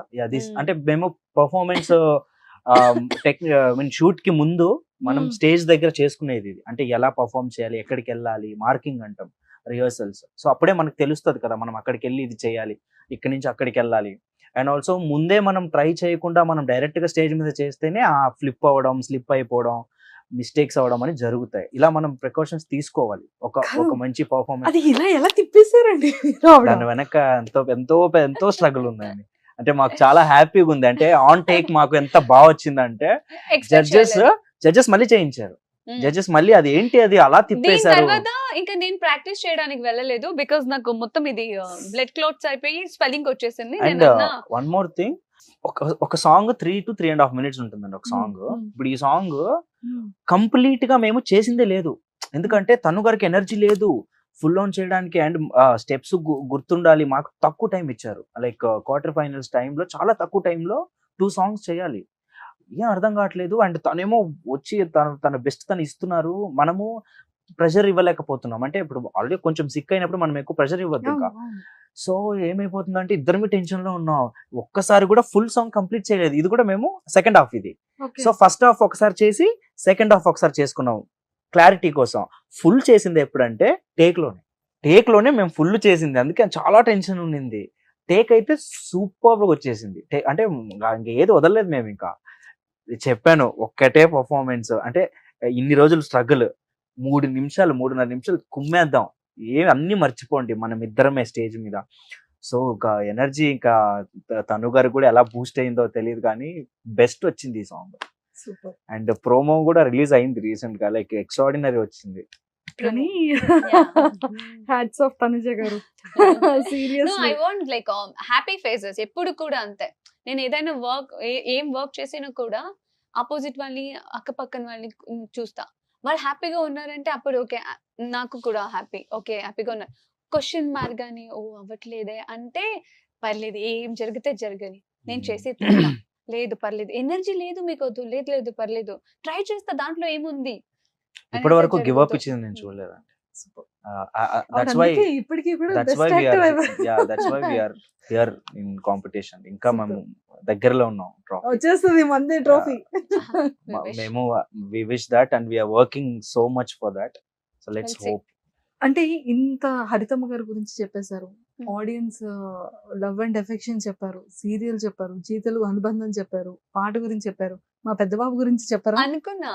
అంటే మేము పర్ఫార్మెన్స్ షూట్ కి ముందు మనం స్టేజ్ దగ్గర చేసుకునేది ఇది. అంటే ఎలా పర్ఫార్మ్ చేయాలి, ఎక్కడికి వెళ్ళాలి, మార్కింగ్ అంటాం, రిహర్సల్స్. సో అప్పుడే మనకు తెలుస్తుంది కదా మనం అక్కడికి వెళ్ళి ఇది చేయాలి, ఇక్కడి నుంచి అక్కడికి వెళ్ళాలి. అండ్ ఆల్సో ముందే మనం ట్రై చేయకుండా మనం డైరెక్ట్ గా స్టేజ్ మీద చేస్తేనే ఆ ఫ్లిప్ అవ్వడం, స్లిప్ అయిపోవడం, మిస్టేక్స్ అవ్వడం అని జరుగుతాయి. ఇలా మనం ప్రికాషన్స్ తీసుకోవాలి ఒక మంచి పర్ఫార్మెన్స్. అది ఇలా ఎలా తిప్పేశారండి దాని వెనక ఎంతో స్ట్రగుల్ ఉందండి. అంటే మాకు చాలా హ్యాపీగా ఉంది. అంటే ఆన్ టేక్ మాకు ఎంత బాగా వచ్చిందంటే జడ్జెస్ మళ్ళీ చేయించారు. జడ్జెస్ మళ్ళీ అది ఏంటి అది అలా దీని తిప్పేశారు. తర్వాత ఇంకా నేను ప్రాక్టీస్ చేయడానికి వెళ్ళలేదు బికాస్ నాకు మొత్తం ఇది బ్లడ్ క్లాట్స్ అయిపోయి స్వెల్లింగ్ వచ్చేసింది. అండ్ వన్ మోర్ థింగ్, ఒక సాంగ్ 3 to 3.5 minutes ఉంటుందండి ఒక సాంగ్. ఇప్పుడు ఈ సాంగ్ కంప్లీట్ గా మేము చేసిందే లేదు, ఎందుకంటే తను గారికి ఎనర్జీ లేదు ఫుల్ ఆన్ చేయడానికి. అండ్ స్టెప్స్ గుర్తుండాలి. మాకు తక్కువ టైం ఇచ్చారు, లైక్ క్వార్టర్ ఫైనల్స్ టైంలో చాలా తక్కువ టైంలో 2 songs చేయాలి. ఏం అర్థం కావట్లేదు. అండ్ తనేమో వచ్చి తన బెస్ట్ తను ఇస్తున్నారు, మనము ప్రెషర్ ఇవ్వలేకపోతున్నాం. అంటే ఇప్పుడు ఆల్రెడీ కొంచెం సిక్ అయినప్పుడు మనం ఎక్కువ ప్రెషర్ ఇవ్వద్దు ఇంకా. సో ఏమైపోతుందంటే ఇద్దరమే టెన్షన్ లో ఉన్నాం. ఒక్కసారి కూడా ఫుల్ సాంగ్ కంప్లీట్ చేయలేదు. ఇది కూడా మేము సెకండ్ హాఫ్ ఇది. సో ఫస్ట్ హాఫ్ ఒకసారి చేసి సెకండ్ హాఫ్ ఒకసారి చేసుకున్నాం క్లారిటీ కోసం. ఫుల్ చేసింది ఎప్పుడంటే టేక్ లోనే మేము ఫుల్ చేసింది. అందుకే చాలా టెన్షన్ ఉండింది. టేక్ అయితే సూపర్ గా వచ్చేసింది. అంటే ఇంకా ఏది వదలలేదు మేము. ఇంకా చెప్పాను ఒక్కటే పర్ఫార్మెన్స్, అంటే ఇన్ని రోజులు స్ట్రగుల్, 3.5 నిమిషాలు కుమ్మేద్దాం, అన్ని మర్చిపోండి మనం ఇద్దరమే స్టేజ్ మీద. సో ఒక ఎనర్జీ ఇంకా తను గారు కూడా ఎలా బూస్ట్ అయిందో తెలియదు కానీ బెస్ట్ వచ్చింది ఈ సాంగ్. అండ్ ప్రోమో కూడా రిలీజ్ అయింది రీసెంట్ గా, లైక్ ఎక్స్ట్రాడినరీ వచ్చింది. కానీ హ్యాట్స్ ఆఫ్ తనుజ గారు. Seriously I want like happy faces ఎప్పుడు కూడా అంతే. నేను ఏదైనా ఏం వర్క్ చేసినా కూడా ఆపోజిట్ వాళ్ళని అక్కపక్కన వాళ్ళని చూస్తా. వాళ్ళు హ్యాపీగా ఉన్నారంటే అప్పుడు ఓకే, నాకు కూడా హ్యాపీగా ఉన్నారు. క్వశ్చన్ మార్క్ గానీ ఓ అవ్వట్లేదే అంటే పర్లేదు, ఏం జరిగితే జరగని, నేను చేసే లేదు పర్లేదు, ఎనర్జీ లేదు మీకు వద్దు, లేదు పర్లేదు, ట్రై చేస్తా, దాంట్లో ఏముంది. ఇప్పటి వరకు గివ్ అప్ ఇచ్చింది నేను చూడలేదండి. That's why we are here in competition. ఇంకా మేము దగ్గరలో ఉన్నాం. వచ్చేస్తుంది మందే ట్రోఫీ. మేము we wish that and we are working so much for that. So let's hope. అంటే ఇంత హరితమ్మ గారి గురించి చెప్పేశారు, ఆడియన్స్ లవ్ అండ్ ఎఫెక్షన్ చెప్పారు, సీరియల్ చెప్పారు, జీతలు అనుబంధం చెప్పారు, పాట గురించి చెప్పారు, మా పెద్ద బాబు గురించి చెప్పారు అనుకున్నా.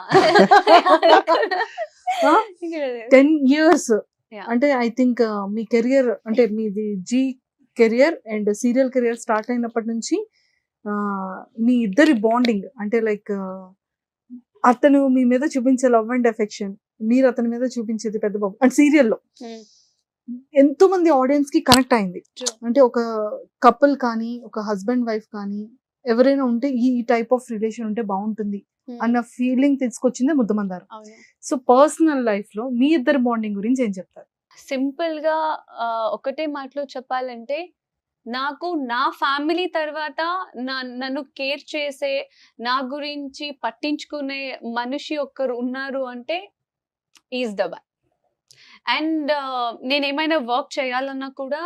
10 years అంటే ఐ థింక్ మీ కెరియర్ అంటే మీది Zee career and serial career start అయినప్పటి నుంచి మీ ఇద్దరి బాండింగ్ అంటే లైక్ అతను మీ మీద చూపించే లవ్ అండ్ ఎఫెక్షన్, మీరు అతని మీద చూపించేది పెద్ద బాబు అండ్ సీరియల్లో ఎంతో మంది ఆడియన్స్ కి కనెక్ట్ అయింది. అంటే ఒక కపుల్ కానీ ఒక హస్బెండ్ వైఫ్ కానీ ఎవరైనా ఉంటే ఈ టైప్ ఆఫ్ రిలేషన్ ఉంటే బాగుంటుంది అన్న ఫీలింగ్ తీసుకొచ్చిందే ముద్దమందారం. సో పర్సనల్ లైఫ్ లో మీ ఇద్దరు బాండింగ్ గురించి ఏం చెప్తారు? సింపుల్ గా ఒకటే మాటలో చెప్పాలంటే, నాకు నా ఫ్యామిలీ తర్వాత నన్ను కేర్ చేసే, నా గురించి పట్టించుకునే మనిషి ఒక్కరు ఉన్నారు అంటే ఈజ్ ద వన్. అండ్ నేను ఏమైనా వర్క్ చేయాలన్నా కూడా,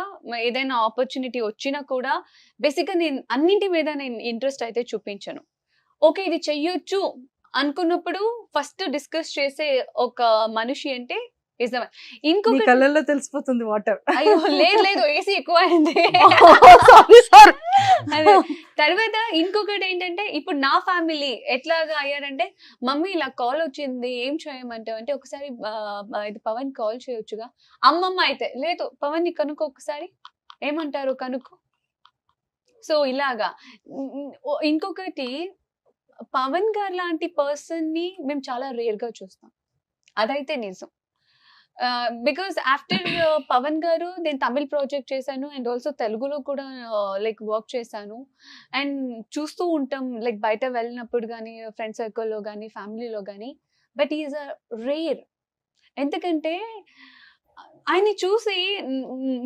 ఏదైనా ఆపర్చునిటీ వచ్చినా కూడా బేసిక్గా నేను అన్నింటి మీద నేను ఇంట్రెస్ట్ అయితే చూపించను. ఓకే ఇది చెయ్యొచ్చు అనుకున్నప్పుడు ఫస్ట్ డిస్కస్ చేసే ఒక మనిషి అంటే ఈజ్ ద వన్. ఇంకొక కళ్ళల్లో తెలిసిపోతుంది వాటర్. అయ్యో లేదు ఏసీ ఎక్కువ అయింది. తర్వాత ఇంకొకటి ఏంటంటే, ఇప్పుడు నా ఫ్యామిలీ ఎట్లాగా అయ్యారంటే, మమ్మీ ఇలా కాల్ వచ్చింది ఏం చేయమంటావు అంటే, ఒకసారి ఇది పవన్ కాల్ చేయొచ్చుగా. అమ్మమ్మ అయితే లేదు పవన్ ని కనుక్కో ఒకసారి, ఏమంటారు కనుక్కో. సో ఇలాగా. ఇంకొకటి, పవన్ గారు లాంటి పర్సన్ ని మేము చాలా రేర్ గా చూస్తాం, అదైతే నిజం. బికాస్ ఆఫ్టర్ పవన్ గారు నేను తమిళ్ ప్రాజెక్ట్ చేశాను అండ్ ఆల్సో తెలుగులో కూడా లైక్ వర్క్ చేశాను. అండ్ చూస్తూ ఉంటాం లైక్ బయట వెళ్ళినప్పుడు కానీ, ఫ్రెండ్ సర్కిల్లో కానీ, ఫ్యామిలీలో కానీ. But is a rare. ఎందుకంటే ఆయన్ని చూసి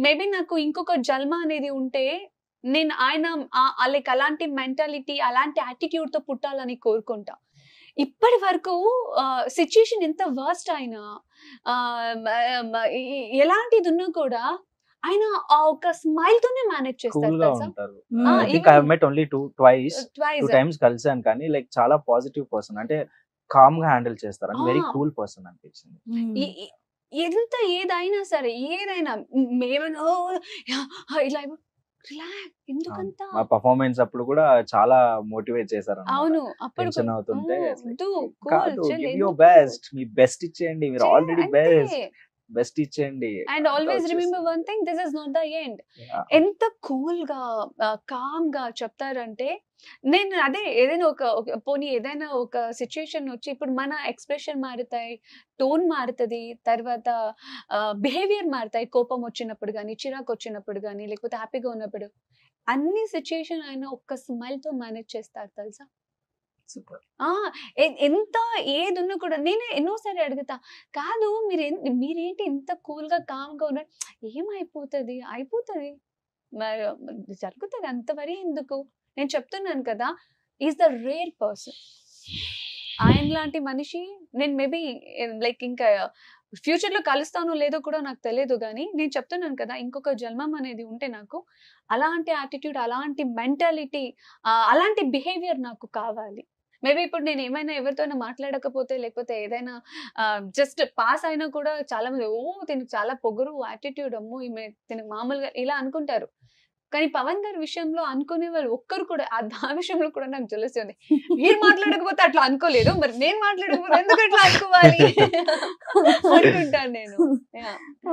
మేబీ నాకు ఇంకొక జన్మ అనేది ఉంటే నేను ఆయన లైక్ అలాంటి మెంటాలిటీ, అలాంటి యాటిట్యూడ్తో పుట్టాలని కోరుకుంటా. ఇప్పటి వరకు సిచ్యుయేషన్ ఎంత వర్స్ట్ అయినా, ఎలాంటిది ఉన్నా కూడా ఆయన ఆ ఒక స్మైల్ తోనే మేనేజ్ కూల్ చేస్తారు గా తెలుసా. ఉంటారు. Ah, I think I met only twice twice 2 times కలిసాను, కానీ లైక్ చాలా పాజిటివ్ పర్సన్, అంటే కామ్ గా హ్యాండిల్ చేస్తారు, and very Ah. Cool person అనిపించింది. ఎంత ఏదైనా సరే ఏదైనా మేమేమో ఇలా రిలాక్స్ ఎందుకంత. మా పర్ఫార్మెన్స్ అప్పుడు కూడా చాలా మోటివేట్ చేశారు. అవును అప్పుడు టెన్షన్ అవుతుంటే cool give your best, me best ఇచ్చేయండి, మీరు ఆల్రెడీ బెస్ట్ ఇచ్చేయండి. అండ్ ఆల్వేస్ అంతా రిమెంబర్ వచ్చేస్తుంది. One thing, this is not the end. Yeah. ఎంత కూల్ గా కామ్ గా చెప్తారంటే, నేను అదే ఏదైనా పోనీ ఏదైనా ఒక సిచ్యుయేషన్ వచ్చి ఇప్పుడు మన ఎక్స్ప్రెషన్ మారుతాయి, టోన్ మారుతుంది, తర్వాత బిహేవియర్ మారుతాయి. కోపం వచ్చినప్పుడు కానీ, చిరాకు వచ్చినప్పుడు కానీ, లేకపోతే హ్యాపీగా ఉన్నప్పుడు, అన్ని సిచ్యుయేషన్ ఆయన ఒక్క స్మైల్ తో మేనేజ్ చేస్తారు తెలుసా. సూపర్. ఎంత ఏది ఉన్నా కూడా నేనే ఎన్నోసారి అడుగుతా, కాదు మీరేంటి ఇంత కూల్ గా కామ్ గా ఉన్నారు, ఏమైపోతుంది అయిపోతుంది మరి జరుగుతుంది అంత వరీ ఎందుకు. నేను చెప్తున్నాను కదా, ఈజ్ ద రేర్ పర్సన్. ఆయన లాంటి మనిషి నేను మేబీ లైక్ ఇంకా ఫ్యూచర్ లో కలుస్తానో లేదో కూడా నాకు తెలియదు, కానీ నేను చెప్తున్నాను కదా, ఇంకొక జన్మం అనేది ఉంటే నాకు అలాంటి యాటిట్యూడ్, అలాంటి మెంటాలిటీ, అలాంటి బిహేవియర్ నాకు కావాలి. మేబీ ఇప్పుడు నేను ఏమైనా ఎవరితోనైనా మాట్లాడకపోతే, లేకపోతే ఏదైనా జస్ట్ పాస్ అయినా కూడా చాలా మంది తినకు చాలా పొగరు యాటిట్యూడ్, అమ్మో ఈమె తినకు మామూలుగా ఇలా అనుకుంటారు. కానీ పవన్ గారి విషయంలో అనుకునే వాళ్ళు ఒక్కరు కూడా ఆ విషయంలో కూడా నాకు జెలసీ ఉంది. మీరు మాట్లాడకపోతే అట్లా అనుకోలేదు, మరి నేను మాట్లాడకపోతే ఎందుకు అట్లా అనుకోవాలి అనుకుంటాను నేను.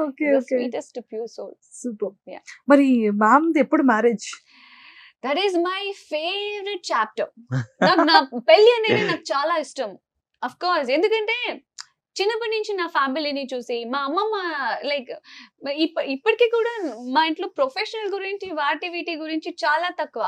Okay okay. Sweetest pure soul. Super. Yeah. మరి మ్యామ్ ఎప్పుడు marriage? That is my favourite chapter. నాకు నా పెళ్లి అనేది నాకు చాలా ఇష్టం. అఫ్ కోర్స్, ఎందుకంటే చిన్నప్పటి నుంచి నా ఫ్యామిలీని చూసి మా అమ్మమ్మ లైక్ ఇప్పటికీ కూడా మా ఇంట్లో ప్రొఫెషనల్ గురించి వీటి గురించి చాలా తక్కువ.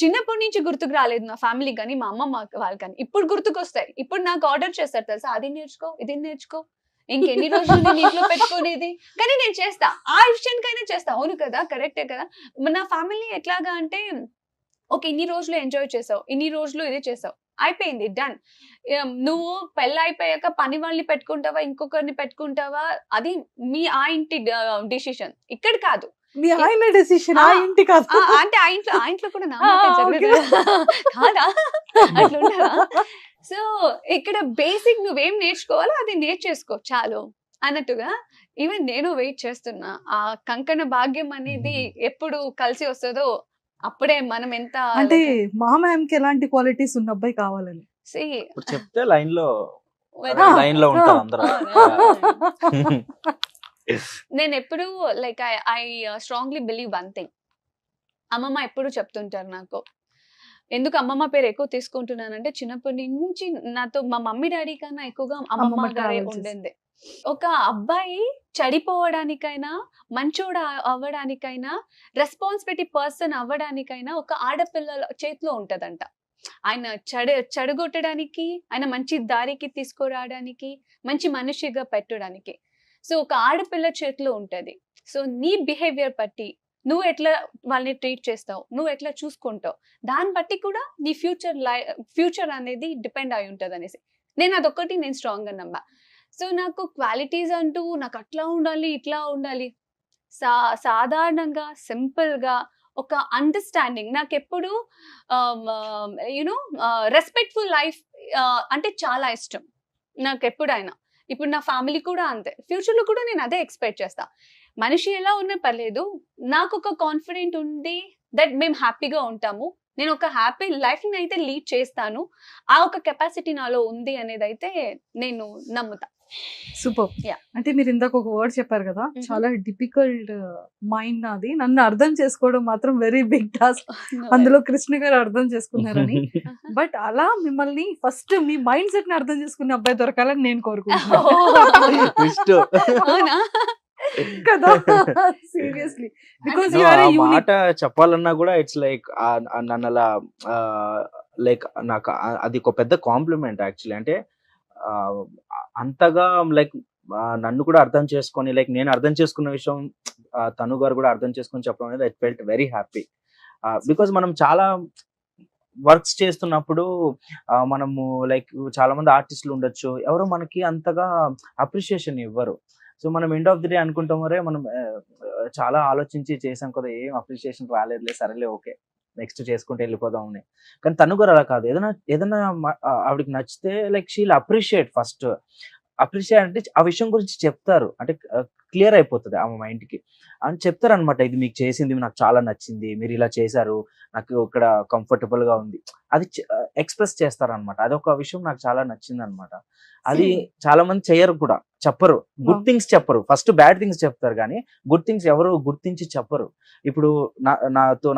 చిన్నప్పటి నుంచి గుర్తుకు రాలేదు నా ఫ్యామిలీ కానీ, మా అమ్మమ్మ వాళ్ళు కానీ. ఇప్పుడు గుర్తుకొస్తాయి. ఇప్పుడు నాకు ఆర్డర్ చేస్తారు తెలుసా, అది నేర్చుకో, ఇది నేర్చుకో, ఇంకెన్ని రోజులు నేను ఇంట్లో పెట్టుకునేది. కానీ నేను చేస్తా, ఆ విషయానికైనా చేస్తా. అవును కదా, కరెక్టే కదా. నా ఫ్యామిలీ ఎట్లాగా అంటే, ఓకే ఇన్ని రోజులు ఎంజాయ్ చేసావు, ఇన్ని రోజులు ఇది చేసావు, అయిపోయింది, డన్. నువ్వు పెళ్ళి అయిపోయాక పని వాళ్ళని పెట్టుకుంటావా, ఇంకొకరిని పెట్టుకుంటావా, అది ఆ ఇంటి డిసిషన్, ఇక్కడ కాదు. మీ ఆయన డెసిషన్, ఆ ఇంటి కాదు. అంటే ఆ ఇంట్లో కూడా నా మాటే జరగదు కాదా, అట్లా ఉండదా. సో ఇక్కడ బేసిక్ నువ్వేం నేర్చుకోవాలో అది నేర్చేసుకో చాలు అన్నట్టుగా. ఈవెన్ నేను వెయిట్ చేస్తున్నా, ఆ కంకణ భాగ్యం అనేది ఎప్పుడు కలిసి వస్తుందో అప్పుడే మనం ఎంత అంటే మా మ్యామ్ కి ఎలాంటి క్వాలిటీస్ ఉన్న అబ్బాయి కావాలని. ఇప్పుడు చెప్తే లైన్ లో ఉంటారు అందరూ. నేను ఎప్పుడు like I strongly believe one thing. అమ్మమ్మ ఎప్పుడు చెప్తుంటారు నాకు, ఎందుకు అమ్మమ్మ పేరు ఎక్కువ తీసుకుంటున్నానంటే, చిన్నప్పటి నుంచి నాతో మా మమ్మీ డాడీ కన్నా ఎక్కువగా అమ్మమ్మ గారే ఉండింది. ఒక అబ్బాయి చెడిపోవడానికైనా, మంచోడు అవ్వడానికైనా, రెస్పాన్సిబిలిటీ పర్సన్ అవ్వడానికైనా ఒక ఆడపిల్ల చేతిలో ఉంటదంట. ఆయన చెడగొట్టడానికి, ఆయన మంచి దారికి తీసుకురావడానికి, మంచి మనిషిగా పెట్టడానికి. సో ఒక ఆడపిల్ల చేతిలో ఉంటది. సో నీ బిహేవియర్ బట్టి నువ్వు ఎట్లా వాళ్ళని ట్రీట్ చేస్తావు, నువ్వు ఎట్లా చూసుకుంటావు, దాన్ని బట్టి కూడా నీ ఫ్యూచర్ అనేది డిపెండ్ అయి ఉంటుంది అనేసి నేను అదొక్కటి నేను స్ట్రాంగ్ గా నమ్మా. సో నాకు క్వాలిటీస్ అంటూ నాకు అట్లా ఉండాలి ఇట్లా ఉండాలి, సాధారణంగా సింపుల్ గా ఒక అండర్స్టాండింగ్, నాకు ఎప్పుడు యూనో రెస్పెక్ట్ఫుల్ లైఫ్ అంటే చాలా ఇష్టం నాకు ఎప్పుడైనా. ఇప్పుడు నా ఫ్యామిలీ కూడా అంతే, ఫ్యూచర్ లో కూడా నేను అదే ఎక్స్పెక్ట్ చేస్తా. మనిషి ఎలా ఉన్నా పర్లేదు, నాకు ఒక కాన్ఫిడెంట్ ఉంది దట్ మేము హ్యాపీగా ఉంటాము, నేను ఒక హ్యాపీ లైఫ్ ని అయితే లీడ్ చేస్తాను, ఆ ఒక కెపాసిటీ నాలో ఉంది అనేది అయితే నేను నమ్ముతా. సూపర్. Yeah. అంటే మీరు ఇందాక ఒక వర్డ్ చెప్పారు కదా, చాలా డిఫికల్ట్ మైండ్ నాది, నన్ను అర్థం చేసుకోవడం మాత్రం వెరీ బిగ్ టాస్క్. అందులో కృష్ణ గారు అర్థం చేసుకున్నారని. బట్ అలా మిమ్మల్ని ఫస్ట్ మీ మైండ్ సెట్ ని అర్థం చేసుకునే అబ్బాయి దొరకాలని నేను కోరుకుంటున్నాను కదా. Seriously, because you are a unique. మాట చెప్పాలన్నా కూడా ఇట్స్ లైక్ నన్ను అలా లైక్ నాకు అది ఒక పెద్ద కాంప్లిమెంట్ యాక్చువల్లీ. అంటే అంతగా లైక్ నన్ను కూడా అర్థం చేసుకొని, లైక్ నేను అర్థం చేసుకున్న విషయం తను గారు కూడా అర్థం చేసుకొని చెప్పడం అనేది I felt very happy. Because మనం చాలా వర్క్స్ చేస్తున్నప్పుడు మనము లైక్ చాలా మంది ఆర్టిస్టులు ఉండొచ్చు, ఎవరు మనకి అంతగా అప్రిషియేషన్ ఇవ్వరు. సో మనం ఎండ్ ఆఫ్ ది డే అనుకుంటాం మరే మనం చాలా ఆలోచించి చేసాం కదా, ఏం అప్రిషియేషన్ రాలేదులే, సరేలే ఓకే నెక్స్ట్ చేసుకుంటే వెళ్ళిపోదాం అని. కానీ తను కూడా అలా కాదు, ఏదైనా ఆవిడకి నచ్చితే like she'll appreciate first. Appreciate అంటే ఆ విషయం గురించి చెప్తారు, అంటే క్లియర్ అయిపోతుంది ఆమె మైండ్కి అని చెప్తారు అనమాట. ఇది మీకు చేసింది నాకు చాలా నచ్చింది, మీరు ఇలా చేశారు, నాకు ఇక్కడ కంఫర్టబుల్ గా ఉంది, అది ఎక్స్ప్రెస్ చేస్తారు అనమాట. అదొక విషయం నాకు చాలా నచ్చింది అనమాట. అది చాలా మంది చేయరు కూడా, చెప్పరు, గుడ్ థింగ్స్ చెప్పరు, ఫస్ట్ బ్యాడ్ థింగ్స్ చెప్తారు కానీ గుడ్ థింగ్స్ ఎవరు గుర్తించి చెప్పరు. ఇప్పుడు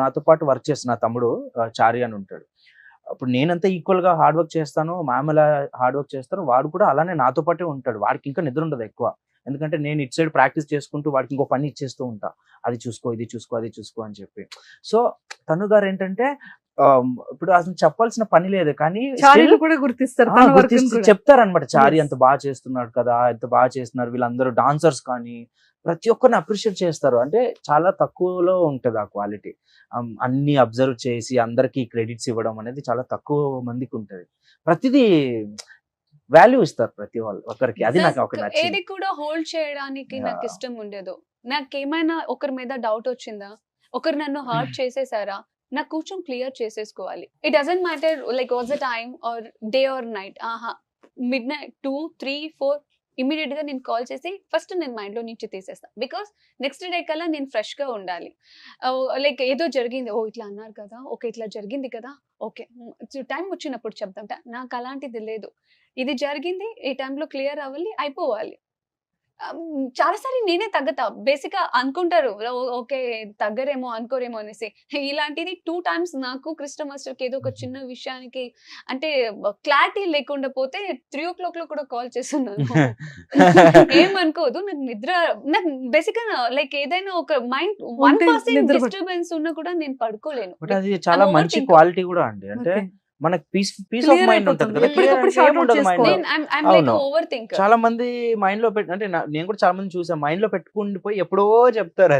నాతో పాటు వర్క్ చేస్తున్న తమ్ముడు చారి అని ఉంటాడు. అప్పుడు నేనంతా ఈక్వల్ గా హార్డ్ వర్క్ చేస్తాను, మ్యామ్ ఎలా హార్డ్ వర్క్ చేస్తాను, వాడు కూడా అలానే నాతో పాటే ఉంటాడు. వాడికి ఇంకా నిద్ర ఉండదు ఎక్కువ, ఎందుకంటే నేను ఇటు సైడ్ ప్రాక్టీస్ చేసుకుంటూ వాడికి ఇంకో పని ఇచ్చేస్తూ ఉంటా, అది చూసుకో ఇది చూసుకో అది చూసుకో అని చెప్పి. సో తను గారు ఏంటంటే ఇప్పుడు అసలు చెప్పాల్సిన పని లేదు కానీ కూడా గుర్తిస్తారు, చెప్తారనమాట. చారి అంత బాగా చేస్తున్నాడు కదా, ఎంత బాగా చేస్తున్నారు వీళ్ళందరూ డాన్సర్స్ కానీ ప్రతి ఒక్కరిని అప్రిషియేట్ చేస్తారు. అంటే చాలా తక్కువలో ఉంటది ఆ క్వాలిటీ. అన్ని అబ్జర్వ్ చేసి అందరికి క్రెడిట్స్ ఇవ్వడం అనేది చాలా తక్కువ మందికి ఉంటది. ప్రతిదీ వాల్యూ ఇస్తారు ప్రతి వాళ్ళు ఒకరికి, అది నాకు ఒక నచ్చింది. ఏది కూడా హోల్డ్ చేయడానికి నాకు ఇష్టం ఉండదు. నాకేమైనా ఒకరి మీద డౌట్ వచ్చిందా, ఒకరు నన్ను హర్ట్ చేసేసారా, నాకు కొంచెం క్లియర్ చేసేసుకోవాలి. It doesn't matter like what's the time or day or night, midnight 2, 3, 4 immediate గా నేను కాల్ చేసి ఫస్ట్ నేను మైండ్ లో నుంచి తీసేస్తాను. బికాస్ నెక్స్ట్ డే కల్లా నేను ఫ్రెష్ గా ఉండాలి. లైక్ ఏదో జరిగింది, ఓ ఇట్లా అన్నారు కదా, ఓకే ఇట్లా జరిగింది కదా, ఓకే టైం వచ్చినప్పుడు చెప్తాం. నాకు అలాంటిది లేదు, ఇది జరిగింది ఈ టైంలో క్లియర్ అవ్వాలి, అయిపోవాలి. చాలాసారి నేనే తగ్గతా. బేసిక్ గా అనుకుంటారు ఓకే తగ్గరేమో అనుకోరేమో అనేసి. ఇలాంటిది 2 times నాకు కృష్ణ మాస్టర్ కి ఏదో ఒక చిన్న విషయానికి అంటే క్లారిటీ లేకుండా పోతే 3 o'clock లో కూడా కాల్ చేస్తున్నాను. ఏమనుకోదు, నాకు నిద్ర, నాకు బేసిక్ గా లైక్ ఏదైనా ఒక మైండ్ 1% డిస్టర్బెన్స్ ఉన్నా కూడా నేను పడుకోలేను. అది చాలా మంచి క్వాలిటీ కూడా అండి. అంటే మనకి పీస్ ఆఫ్ మైండ్ ఉంటుంది కదా. చాలా మంది మైండ్ లో అంటే నేను కూడా చాలా మంది చూసాను, మైండ్ లో పెట్టుకుండిపోయి ఎప్పుడో చెప్తారు,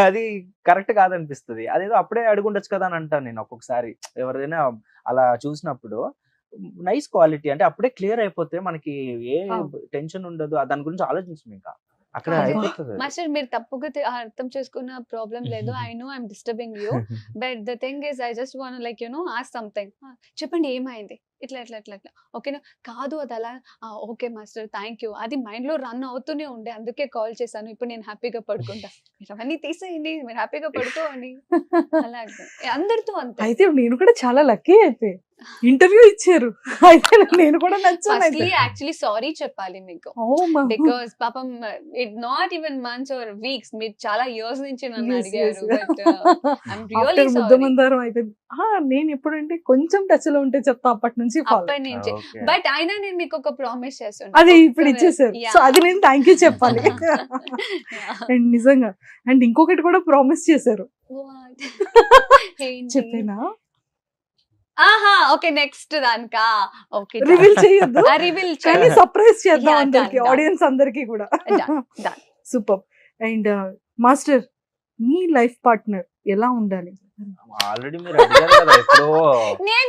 అది కరెక్ట్ కాదనిపిస్తుంది. అదేదో అప్పుడే అడుగుండొచ్చు కదా అని అంటాను నేను ఒక్కొక్కసారి ఎవరైనా అలా చూసినప్పుడు. నైస్ క్వాలిటీ అంటే అప్పుడే క్లియర్ అయిపోతే మనకి ఏ టెన్షన్ ఉండదు, దాని గురించి ఆలోచించం ఇంకా అక్కడ అయిపోతుంది. మాస్టర్ మీరు తప్పుగా అర్థం చేసుకున్న ప్రాబ్లం లేదు. I know I'm disturbing you, but the thing is I just want like you know ask something. చెప్పండి ఏమైంది, ఇట్లా ఇట్లా ఇట్లా ఇట్లా ఓకేనా కాదు అది అలా, ఓకే మాస్టర్ థ్యాంక్ యూ. అది మైండ్ లో రన్ అవుతూనే ఉండే, అందుకే కాల్ చేశాను. ఇప్పుడు నేను హ్యాపీగా పడుకుంటా, మీరు అవన్నీ తీసేయండి, మీరు హ్యాపీగా పడుకోండి. అలాగే అందరితో అంతే. అయితే నేను కూడా చాలా లక్కీ అయితే ఇంటర్వ్యూ ఇచ్చారు, అయితే నేను కూడా నచ్చాను. యాక్చువల్లీ సారీ చెప్పాలి మీకు, బికాస్ పాపం it not even months or weeks, మీరు చాలా ఇయర్స్ నుంచి నన్ను అడిగారు. But I'm really sorry. అయిపోయింది. నేను ఎప్పుడంటే కొంచెం టచ్ లో ఉంటే చెప్తా అప్పటి నుంచి, అప్పటి నుంచి. బట్ అయినా నేను మీకు ఒక ప్రామిస్ చేస్తాను, అది ఇప్పుడు ఇచ్చేసారు, సో అది నేను థ్యాంక్ యూ చెప్పాలి. అండ్ నిజంగా అండ్ ఇంకొకటి కూడా ప్రామిస్ చేశారు, చెప్పేనా? ఓకే నెక్స్ట్ దానికా ఓకే రివీల్ చేయొద్దు, రివీల్ కానీ సర్ప్రైజ్ చేద్దాం అందరికి, ఆడియన్స్ అందరికి కూడా. Super. And master me life partner ఎలా ఉండాలి? ఆల్రెడీ మీరు అడిగారు కదా ఎప్పుడో. నేను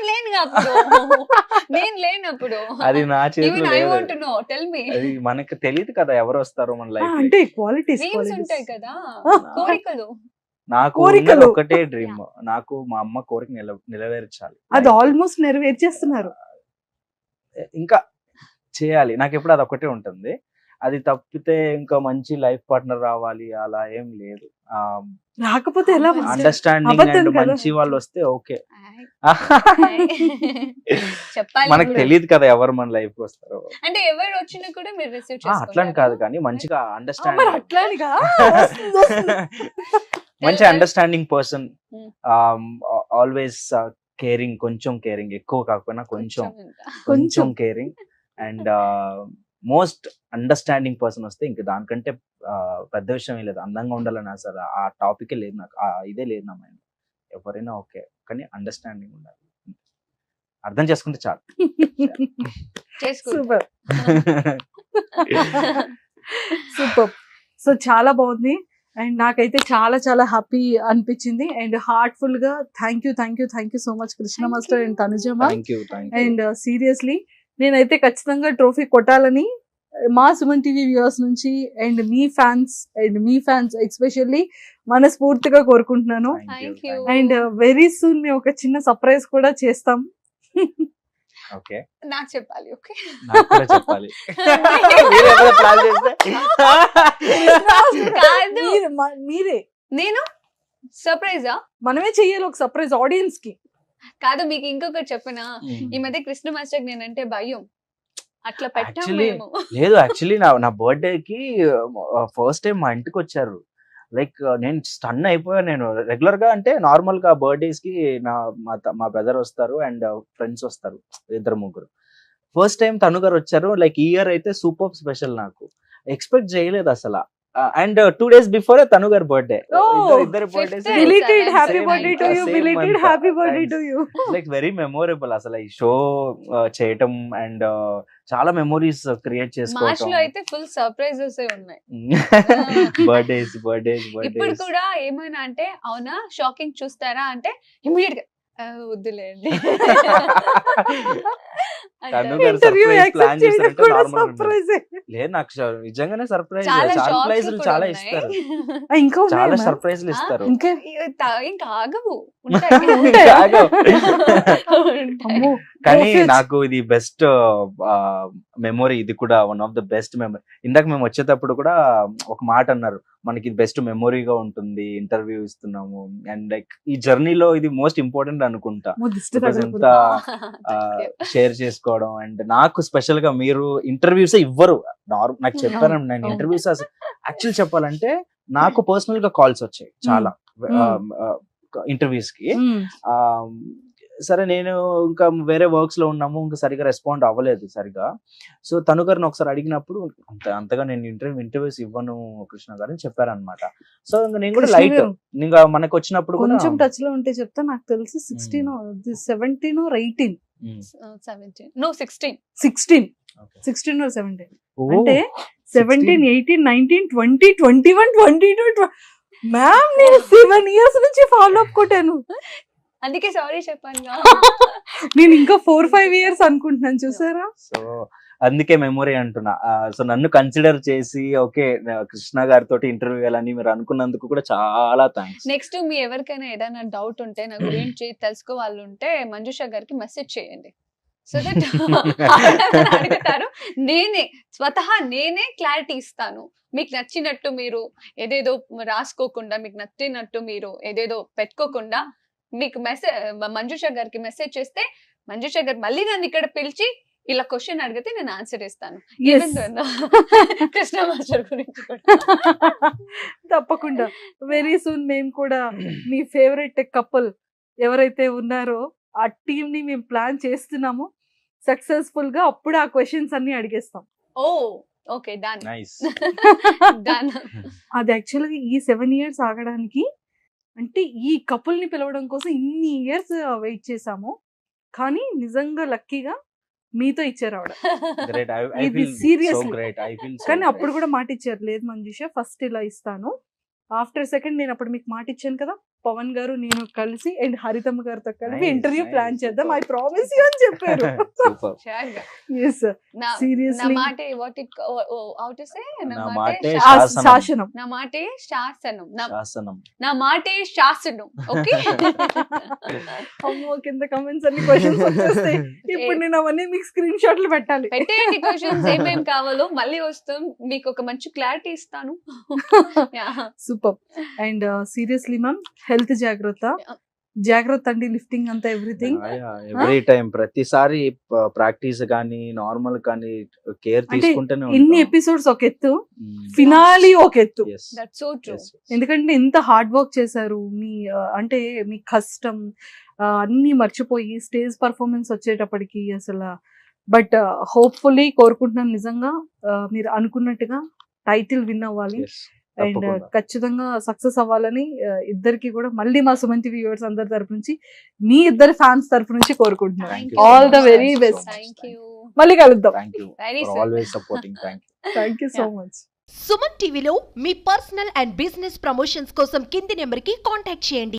లేనప్పుడు అది నా చేతిలో I want to know, tell me. అది మనకు తెలియదు కదా ఎవరు వస్తారో మన లైఫ్. అంటే క్వాలిటీస్ ఉంటాయి కదా, కోరికలు. నాకు ఒకటే డ్రీమ్, నాకు మా అమ్మ కోరిక నెరవేర్చాలి. అది ఆల్మోస్ట్ నెరవేర్చేస్తున్నారు, ఇంకా చేయాలి. నాకు ఎప్పుడు అది ఒకటే ఉంటుంది. అది తప్పితే ఇంకా మంచి లైఫ్ పార్ట్నర్ రావాలి అలా ఏం లేదు. రాకపోతే ఎలా? అండర్స్టాండింగ్ అండ్ మంచి వాళ్ళు వస్తే ఓకే. మనకు తెలియదు కదా ఎవరు మన లైఫ్ కి వస్తారో. అంటే ఎవరు వచ్చినా కూడా మీరు రిసీవ్ చేసుకుంటారు, అట్లని కాదు కానీ మంచిగా అండర్స్టాండింగ్, మంచి అండర్స్టాండింగ్ పర్సన్, ఆల్వేస్ కేరింగ్, కొంచెం కేరింగ్, ఎక్కువ కాకపోయినా కొంచెం caring and most understanding person వస్తే ఇంకా దానికంటే పెద్ద విషయం లేదు. అందంగా ఉండాలని అసలు ఆ టాపిక్ లేదు నాకు, ఇదే లేదు నా మైండ్. ఎవరైనా ఓకే కానీ అండర్స్టాండింగ్ ఉండాలి, అర్థం చేసుకుంటే చాలు. Super super. సో చాలా బాగుంది అండ్ నాకైతే చాలా చాలా హ్యాపీ అనిపించింది అండ్ హార్ట్ఫుల్ గా thank you so much Krishna master and తనుజమ్మ. అండ్ సీరియస్లీ నేనైతే ఖచ్చితంగా ట్రోఫీ కొట్టాలని మా సుమన్ టీవీ వ్యూవర్స్ నుంచి అండ్ మీ ఫ్యాన్స్ ఎస్పెషల్లీ మనస్ఫూర్తిగా కోరుకుంటున్నాను. Thank you. And very soon మేము ఒక చిన్న సర్ప్రైజ్ కూడా చేస్తాం. ఓకే, నాకు చెప్పాలి. ఓకే, నాకు కూడా చెప్పాలి. మీరు ఏమైనా ప్లాన్ చేస్తే కాదు, మీరే నేను సర్ప్రైజా? మనమే చెయ్యాలి ఒక సర్ప్రైజ్ ఆడియన్స్ కి. కాదు, మీకు ఇంకొకటి చెప్పనా, ఈ మధ్య కృష్ణ మాస్టర్ నేనంటే భయం, అట్లా పెట్టాము Actually, మేము. లేదు, యాక్చువల్లీ నా బర్త్డే కి ఫస్ట్ టైం మా ఇంటికి వచ్చారు. లైక్ నేను స్టన్ అయిపోయాను. నేను రెగ్యులర్ గా అంటే నార్మల్ గా బర్త్డేస్ కి మా బ్రదర్ వస్తారు అండ్ ఫ్రెండ్స్ వస్తారు, 2-3. ఫస్ట్ టైం తను గారు వచ్చారు. లైక్ ఈ ఇయర్ అయితే సూపర్ స్పెషల్, నాకు ఎక్స్పెక్ట్ చేయలేదు అసలు. అండ్ 2 days బిఫోర్ తను గారి బర్త్డే. Oh, ఇద్దరు birthdays fifth. బిలీటెడ్ happy Same birthday to month. You, Same బిలీటెడ్ month. Happy birthday Thanks. To you. Like very memorable అసలు ఈ షో చేయటం అండ్ చాలా మెమోరీస్ క్రియేట్ మార్చ్ చేసుకోవటం. లో అయితే ఫుల్ సర్ప్రైజెస్ ఉన్నాయి. బర్త్డేస్ ఇప్పుడు కూడా ఏమైనా అంటే అవునా షాకింగ్ చూస్తారా అంటే ఇమీడియట్ గా వద్దులేండి. తను గారు ఇంటర్వ్యూ surprise plan యాక్సెప్ట్ చేయడం చేశారంటే కూడా normal గా సర్ప్రైజ్. లేదు, నాకు నిజంగానే సర్ప్రైజ్. చాలా సర్ప్రైజ్లు షాక్స్ చాలా కూడా ఇస్తారు, ఉన్నాయి. ఇంకా చాలా ఉన్నాయా ma'am? సర్ప్రైజ్లు ఇస్తారు. ఇంకా ఇంకా ఆగవు. ఉంటాయా? ఆగు. అమ్మో, కానీ Perfect. నాకు ఇది బెస్ట్ మెమొరీ. ఇది కూడా one of the best memory. ఇందాక మేము వచ్చేటప్పుడు కూడా ఒక మాట అన్నారు, మనకి ఇది బెస్ట్ మెమొరీగా ఉంటుంది, ఇంటర్వ్యూ ఇస్తున్నాము అండ్ లైక్ ఈ జర్నీలో ఇది మోస్ట్ ఇంపార్టెంట్ అనుకుంటా. అమ్మో, దిష్టి Because తగలకూడదు. ఎంత షేర్ చేసుకోవడం అండ్ నాకు స్పెషల్ గా మీరు ఇంటర్వ్యూస్ ఇవ్వరు. నాకు చెప్పాను, నేను అవును. ఇంటర్వ్యూస్ యాక్చువల్ చెప్పాలంటే నాకు పర్సనల్ గా కాల్స్ వచ్చాయి చాలా ఇంటర్వ్యూస్ కి. మ్మ్. ఆ, సరే నేను ఇంకా వేరే వర్క్స్ లో ఉన్నాము, ఇంకా సరిగా రెస్పాండ్ అవ్వలేదు సరిగా. సో తను గారిని ఒకసారి అడిగినప్పుడు అంతగా నేను ఇంటర్వ్యూస్ ఇవ్వను కృష్ణ గారు అని చెప్పారనమాట. సో ఇంకా నేను కూడా కృష్ణ లైట్, గారు, ఇంకా మనకు వచ్చినప్పుడు కూడా కొంచెం టచ్ లో ఉంటే చెప్తా. నాకు తెలిసి 16 17 or 18 17 no 16 16 Okay. 16 or 17 ఓ, అంటే 17 18 19 20 21 22 మ్యామ్ నేను 7 years నుంచి ఫాలో అప్ కొట్టాను. అందుకే సారీ చెప్పాను. నేను ఇంకా 4-5 years అనుకుంటున్నాను, చూసారా? సో అందుకే మెమొరీ అంటున్నా. సో నన్ను కన్సిడర్ చేసి ఓకే కృష్ణ గారితో ఇంటర్వ్యూ వెళ్ళని మీరు అనుకున్నందుకు కూడా చాలా థ్యాంక్స్. నెక్స్ట్ మీ ఎవరికైనా ఏదైనా డౌట్ ఉంటే నా గురించి తెలుసుకోవాలంటే మంజుష గారికి మెసేజ్ చేయండి. సో దట్ అడుగుతారు, నేనే క్లారిటీ ఇస్తాను. మీకు నచ్చినట్టు మీరు ఏదేదో రాసుకోకుండా, మీకు నచ్చినట్టు మీరు ఏదేదో పెట్టుకోకుండా మీకు మంజుష గారికి మెసేజ్ చేస్తే మంజుష గారు మళ్ళీ నన్ను ఇక్కడ పిలిచి ఇలా క్వశ్చన్ అడిగితే నేను ఆన్సర్ ఇస్తాను. Yes. కృష్ణ మాస్టర్ గురించి కూడా. తప్పకుండా వెరీ సూన్ మేము కూడా మీ ఫేవరెట్ కపుల్ ఎవరైతే ఉన్నారో ఆ టీమ్ ని మేము ప్లాన్ చేస్తున్నాము సక్సెస్ఫుల్ గా. అప్పుడు ఆ క్వశ్చన్స్ అన్ని అడిగేస్తాం. ఓ ఓకే, డన్ నైస్. డన్. అది యాక్చువల్గా ఈ 7 years ఆగడానికి అంటే ఈ కపుల్ ని పిలవడం కోసం ఇన్ని ఇయర్స్ వెయిట్ చేసాము. కానీ నిజంగా లక్కీగా మీతో ఇచ్చారు ఆవిడ. గ్రేట్. ఇది seriously. కానీ కానీ అప్పుడు కూడా మాట ఇచ్చారు, లేదు మంజుష ఫస్ట్ ఇలా ఇస్తాను, ఆఫ్టర్ సెకండ్ నేను అప్పుడు మీకు మాట ఇచ్చాను కదా, పవన్ గారు నేను కలిసి అండ్ హరితమ్మ గారితో కలిపి Nice, ఇంటర్వ్యూ nice, ప్లాన్ చేద్దాం, ఐ super. ప్రామిస్ యూ అని చెప్పారు. సూపర్. ఎస్ నా సీరియస్లీ మాటే what it how to say నా నా మాటే మాటే శాసనం. శాసనం. నా మాటే శాసనం. శాసనం. నా మాటే శాసనం. ఓకే. అమ్మో, కింద కమెంట్స్ అన్ని క్వశ్చన్స్ వచ్చేస్తాయి. ఇప్పుడు నేను అవన్నీ మీకు స్క్రీన్ షాట్లు పెట్టాలి. పెట్టేయండి క్వశ్చన్స్ ఏమేం కావాలో, మళ్ళీ వస్తాం మీకు ఒక మంచి క్లారిటీ ఇస్తాను. Super. And seriously ma'am, health జాగ్రత్త అండి, లిఫ్టింగ్ అంతా ఎవ్రీథింగ్. ఎవ్రీ టైం ప్రతిసారి ప్రాక్టీస్ కానీ నార్మల్ కానీ కేర్ అంటే తీసుకుంటూనే ఇన్ని ఎపిసోడ్స్ ఒక ఎత్తు, ఫినాలి ఒక ఎత్తు. That's so true. ఎందుకంటే ఇంత హార్డ్ వర్క్ చేశారు మీ అంటే మీ కష్టం అన్ని మర్చిపోయి స్టేజ్ పర్ఫార్మెన్స్ వచ్చేటప్పటికి అసలు. బట్ హోప్ఫుల్లీ కోరుకుంటున్నాను నిజంగా మీరు అనుకున్నట్టుగా టైటిల్ విన్ అవ్వాలి అండ్ ఖచ్చితంగా సక్సెస్ అవ్వాలని ఇద్దరికి కూడా మళ్ళీ మా సుమన్ టీవీ వ్యూవర్స్ అందరి తరపు నుంచి, మీ ఇద్దరు ఫ్యాన్స్ తరపు నుంచి కోరుకుంటున్నాను. Thank you. All the so very much. Best. Thank you. మళ్ళీ కలుద్దాం. Thank you Very for soon. Always supporting. Thank you so much. Suman టీవీలో మీ పర్సనల్ అండ్ బిజినెస్ ప్రమోషన్స్ కోసం కింది నెంబర్కి కాంటాక్ట్ చేయండి.